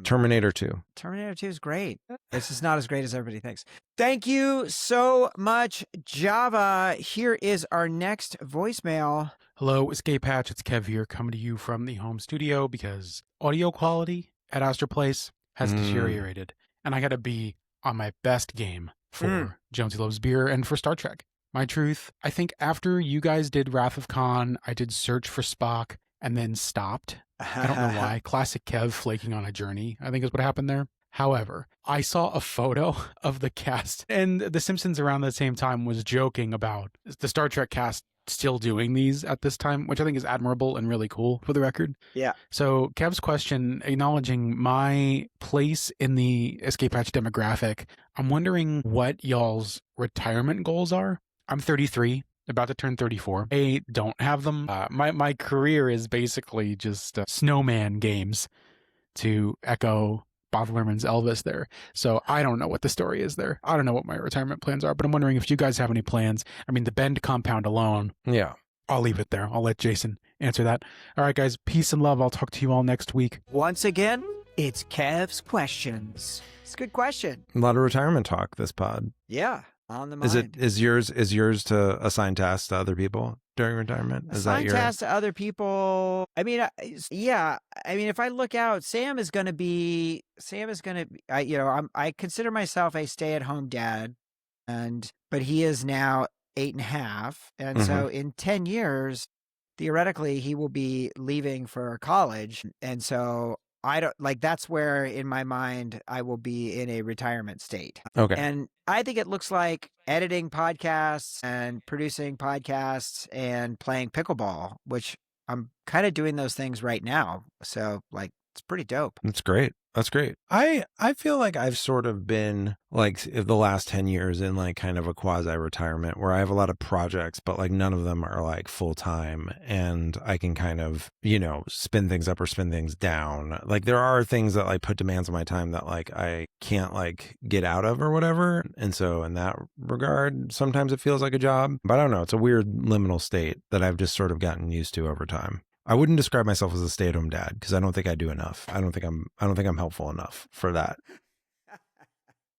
B: Terminator 2.
A: Terminator 2 is great. It's just not as great as everybody thinks. Thank you so much, Java. Here is our next voicemail.
G: Hello, Escape Hatch. It's Kev here, coming to you from the home studio because audio quality at Astor Place has deteriorated, and I got to be on my best game for Jonesy Loves Beer and for Star Trek. My truth, I think after you guys did Wrath of Khan, I did Search for Spock and then stopped. I don't know why. Classic Kev flaking on a journey, I think is what happened there. However, I saw a photo of the cast, and The Simpsons around the same time was joking about the Star Trek cast still doing these at this time, which I think is admirable and really cool for the record.
A: Yeah.
G: So Kev's question, acknowledging my place in the Escape Hatch demographic, I'm wondering what y'all's retirement goals are. I'm 33. about to turn 34. I don't have them. My career is basically just snowman games, to echo Bob Lerman's Elvis there. So I don't know what the story is there. I don't know what my retirement plans are, but I'm wondering if you guys have any plans. I mean, the Bend compound alone.
B: Yeah.
G: I'll leave it there. I'll let Jason answer that. All right, guys, peace and love. I'll talk to you all next week.
A: Once again, it's Kev's questions. It's a good question.
B: A lot of retirement talk this pod.
A: Yeah, on the mind.
B: Is yours to assign tasks to other people during retirement? Is
A: assign
B: that your
A: tasks to other people? I mean, yeah. I mean, if I look out, Sam is going to be. I consider myself a stay-at-home dad, but he is now 8.5, and so in 10 years, theoretically, he will be leaving for college, and so I don't like. That's where, in my mind, I will be in a retirement state.
B: Okay.
A: And I think it looks like editing podcasts and producing podcasts and playing pickleball, which I'm kind of doing those things right now. So, like, it's pretty dope.
B: That's great. That's great. I feel like I've sort of been like the last 10 years in like kind of a quasi retirement where I have a lot of projects, but like none of them are like full time, and I can kind of, spin things up or spin things down. Like there are things that like put demands on my time that like I can't like get out of or whatever. And so in that regard, sometimes it feels like a job, but I don't know. It's a weird liminal state that I've just sort of gotten used to over time. I wouldn't describe myself as a stay-at-home dad because I don't think I do enough. I don't think I'm helpful enough for that.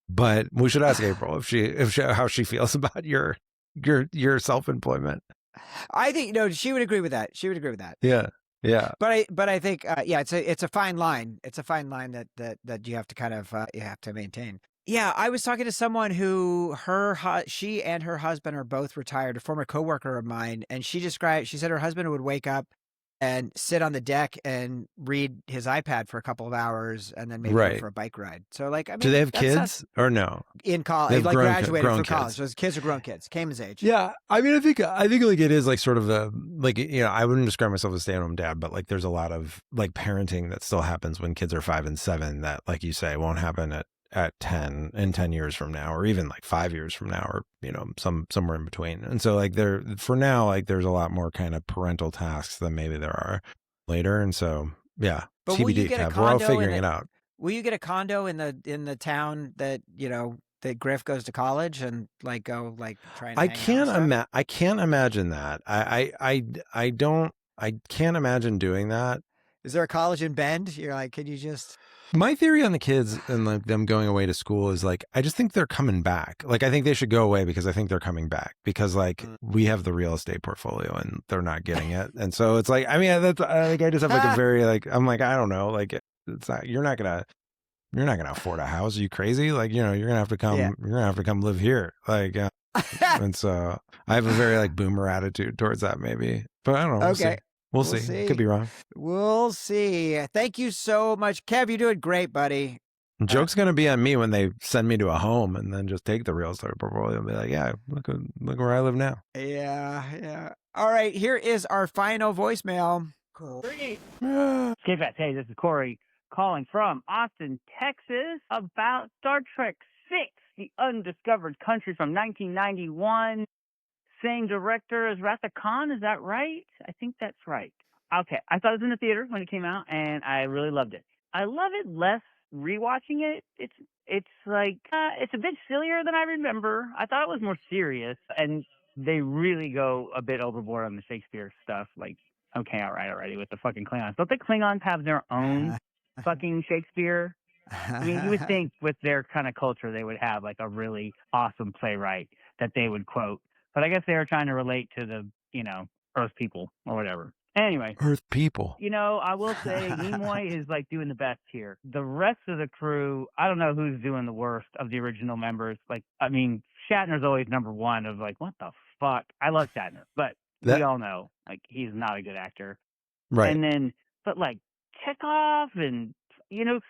B: But we should ask April how she feels about your self-employment.
A: I think she would agree with that. She would agree with that.
B: Yeah. Yeah.
A: But I think it's a fine line. It's a fine line that you have to kind of you have to maintain. Yeah, I was talking to someone who she and her husband are both retired, a former coworker of mine, and she said her husband would wake up and sit on the deck and read his iPad for a couple of hours and then maybe go for a bike ride. So like, I mean,
B: do they have kids or no?
A: In college, like graduated
B: grown
A: from
B: kids.
A: college. So his kids are grown kids, Cayman's age.
B: Yeah. I mean, I think like it is like sort of I wouldn't describe myself as a stay-at-home dad, but like there's a lot of like parenting that still happens when kids are 5 and 7 that, like you say, won't happen at 10 years from now, or even like 5 years from now, or somewhere in between. And so like for now, like there's a lot more kind of parental tasks than maybe there are later. And so yeah,
A: but
B: TBD, Kev. We're all figuring it out.
A: Will you get a condo in the town that that Griff goes to college and like go like try and
B: I can't imagine that. I can't imagine doing that.
A: Is there a college in Bend? You're like, can you just...
B: My theory on the kids and like them going away to school is like, I just think they're coming back. Like, I think they should go away because I think they're coming back because like we have the real estate portfolio and they're not getting it. And so it's like, I mean, I just have like a very like, I'm like, I don't know, like it's not, you're not gonna afford a house. Are you crazy? Like, you're gonna have to come, you're gonna have to come live here. Like, and so I have a very like boomer attitude towards that maybe, but I don't know.
A: Okay.
B: We'll see. Could be wrong.
A: We'll see. Thank you so much, Kev. You're doing great, buddy.
B: Joke's going to be on me when they send me to a home and then just take the real estate portfolio and be like, yeah, look where I live now.
A: Yeah. All right. Here is our final voicemail. Cool.
H: K-Fats, hey, this is Corey calling from Austin, Texas about Star Trek VI, The Undiscovered Country from 1991. Same director as Wrath of Khan, is that right? I think that's right. Okay, I thought it was in the theater when it came out, and I really loved it. I love it less rewatching it. It's like, it's a bit sillier than I remember. I thought it was more serious, and they really go a bit overboard on the Shakespeare stuff. Like, okay, all right, already with the fucking Klingons. Don't the Klingons have their own fucking Shakespeare? I mean, you would think with their kind of culture, they would have like a really awesome playwright that they would quote. But I guess they were trying to relate to the, Earth people or whatever. Anyway.
B: Earth people.
H: I will say Nimoy is like doing the best here. The rest of the crew, I don't know who's doing the worst of the original members. Like, I mean, Shatner's always number one of like, what the fuck? I love Shatner, but we all know like he's not a good actor.
B: Right.
H: And then, but like Chekhov and,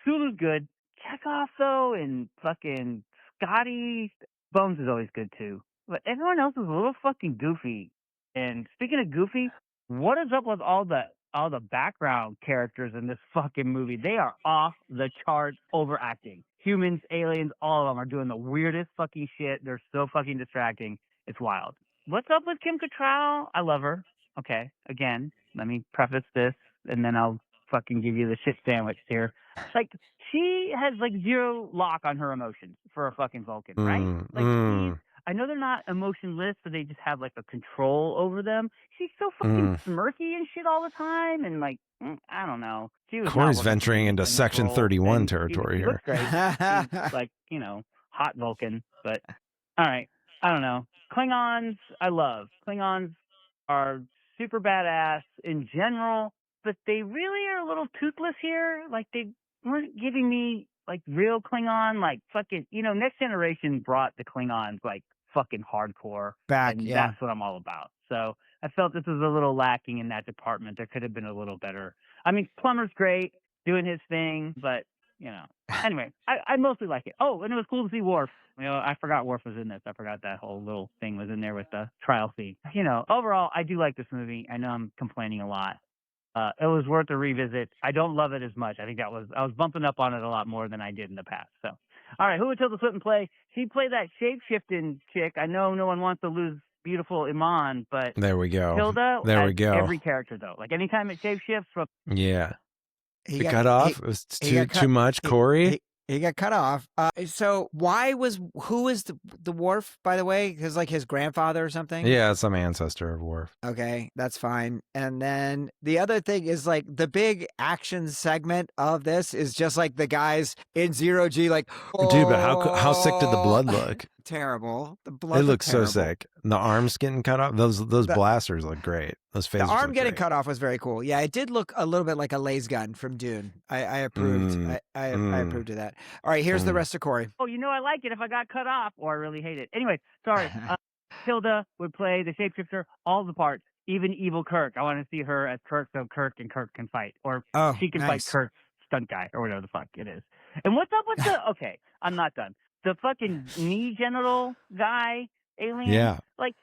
H: Sulu's good. Chekhov though and fucking Scotty Bones is always good too. But everyone else is a little fucking goofy. And speaking of goofy, what is up with all the background characters in this fucking movie? They are off the charts overacting. Humans, aliens, all of them are doing the weirdest fucking shit. They're so fucking distracting. It's wild. what's up with Kim Cattrall? I love her. Okay, again, let me preface this, and then I'll fucking give you the shit sandwich here. Like, she has like zero lock on her emotions for a fucking Vulcan, right? Like, I know they're not emotionless, but they just have like a control over them. She's so fucking smirky and shit all the time, and like, I don't know. She was
B: Corey's
H: not working
B: venturing
H: for me
B: into
H: in this
B: Section
H: role,
B: 31
H: and
B: territory
H: she
B: here.
H: looks great. She's like, you know, hot Vulcan, but all right. I don't know. Klingons, I love. Klingons are super badass in general, but they really are a little toothless here. Like, they weren't giving me like real Klingon, like fucking, you know, Next Generation brought the Klingons like fucking hardcore.
A: Back,
H: And
A: yeah.
H: that's what I'm all about. So I felt this was a little lacking in that department. There could have been a little better. I mean, Plummer's great, doing his thing, but, you know. Anyway, I mostly like it. Oh, and it was cool to see Worf. You know, I forgot Worf was in this. I forgot that whole little thing was in there with the trial scene. You know, overall, I do like this movie. I know I'm complaining a lot. It was worth a revisit. I don't love it as much. I think I was bumping up on it a lot more than I did in the past. So, all right, who would Tilda Swinton play? She'd play that shape-shifting chick. I know no one wants to lose beautiful Iman, but
B: There we go.
H: Tilda,
B: There we go.
H: every character, though. Like, anytime it shape-shifts, from
B: Yeah.
A: He
B: It
A: got
B: cut off. It was too much, Corey.
A: He got cut off. So who was the Worf, by the way? Because like his grandfather or something?
B: Yeah, some ancestor of Worf.
A: Okay, that's fine. And then the other thing is like the big action segment of this is just like the guys in Zero G, like,
B: Dude, but how sick did the blood look?
A: Terrible. The blood.
B: It looks so sick. The arms getting cut off. Those blasters look great. Those phasers.
A: The arm
B: look
A: getting
B: great.
A: cut off was very cool. Yeah, it did look a little bit like a laser gun from Dune. I approved. I approved of that. All right, here's the rest of Corey.
H: oh, you know I like it if I got cut off, or I really hate it. Anyway, sorry. Tilda would play the shapeshifter, all the parts, even evil Kirk. I want to see her as Kirk, so Kirk and Kirk can fight, or she can fight Kirk's stunt guy, or whatever the fuck it is. And what's up with the? Okay, I'm not done. The fucking knee genital guy alien.
B: Yeah.
H: Like,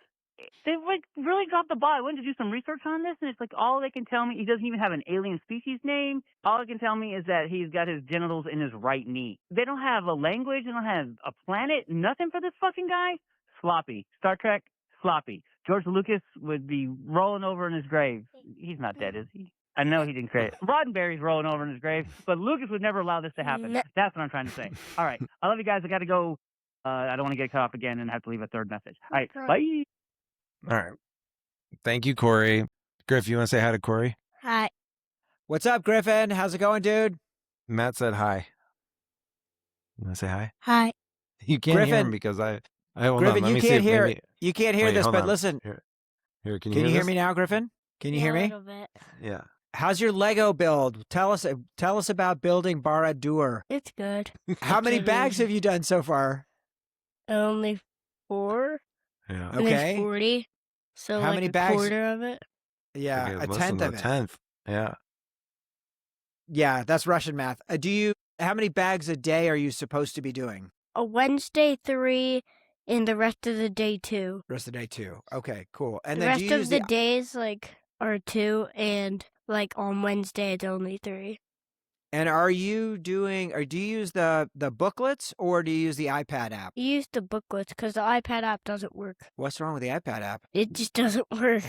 H: they like really dropped the ball. I went to do some research on this, and it's like all they can tell me. He doesn't even have an alien species name. All they can tell me is that he's got his genitals in his right knee. They don't have a language. They don't have a planet. Nothing for this fucking guy. Sloppy. Star Trek. Sloppy. George Lucas would be rolling over in his grave. He's not dead, is he? I know he didn't create it. Roddenberry's rolling over in his grave, but Lucas would never allow this to happen. That's what I'm trying to say. All right. I love you guys. I got to go. I don't want to get cut off again and have to leave a third message. All right. Bye.
B: All right. Thank you, Corey. Griff, you want to say hi to Corey?
I: Hi.
A: What's up, Griffin? How's it going, dude?
B: Matt said hi. You want to say hi?
I: Hi.
B: You can't hear
A: Griffin.
B: him because I hold
A: Griffin,
B: on. Let
A: you
B: me
A: can't
B: see if
A: hear
B: maybe...
A: you can't hear
B: Wait,
A: this,
B: hold
A: but
B: on.
A: listen.
B: Here, can
A: you
B: hear
A: hear
B: this?
A: me now, Griffin? Can you hear
I: A
A: me?
I: little bit.
B: Yeah.
A: How's your Lego build? Tell us about building Barad-dûr.
I: It's good.
A: How many
I: It's
A: bags have you done so far?
I: Only 4.
B: Yeah.
I: And there's
A: Okay.
I: 40. So
A: How
I: like
A: many
I: a
A: bags?
I: quarter of it.
A: Yeah,
B: Okay,
A: a
B: less
A: tenth
B: than
A: of
B: a
A: it.
B: tenth. Yeah.
A: Yeah, that's Russian math. How many bags a day are you supposed to be doing?
I: A Wednesday 3 and the rest of the day 2.
A: Rest of the day 2. Okay, cool. And
I: The
A: then do
I: rest
A: you
I: of
A: use
I: the days are 2, and on Wednesday it's only 3.
A: And are you doing, or do you use the booklets or do you use the iPad app?
I: You use the booklets because the iPad app doesn't work.
A: What's wrong with the iPad app?
I: It just doesn't work.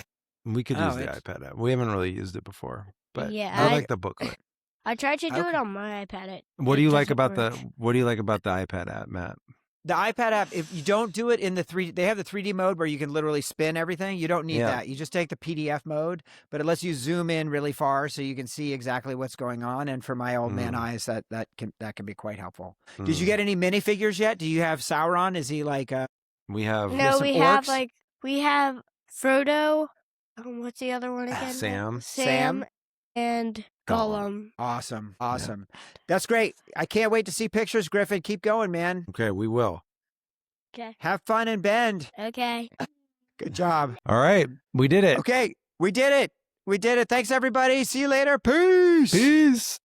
B: We could
A: Oh,
B: use the
A: it's-
B: iPad app. We haven't really used it before, but
I: Yeah,
B: I like the booklet.
I: I tried to do it
A: Okay.
I: on my iPad.
B: What do you like
I: doesn't
B: about
I: work.
B: the iPad app, Matt?
A: The iPad app, if you don't do it in the they have the 3D mode where you can literally spin everything. You don't need
B: Yeah.
A: that. You just take the PDF mode, but it lets you zoom in really far so you can see exactly what's going on. And for my old man eyes, that can be quite helpful. Did you get any minifigures yet? Do you have Sauron? Is he like
B: We have
I: No,
A: some
I: we
A: orcs?
I: have Frodo. What's the other one again?
B: Sam.
A: Sam?
I: And
B: Gollum.
I: Gollum.
A: awesome? Awesome. That's great. I can't wait to see pictures, Griffin. Keep going, man.
B: Okay, we will.
I: Okay.
A: Have fun and bend.
I: Okay.
A: Good job.
B: All right, we did it.
A: Okay, we did it. We did it. Thanks, everybody. See you later. Peace.
B: Peace.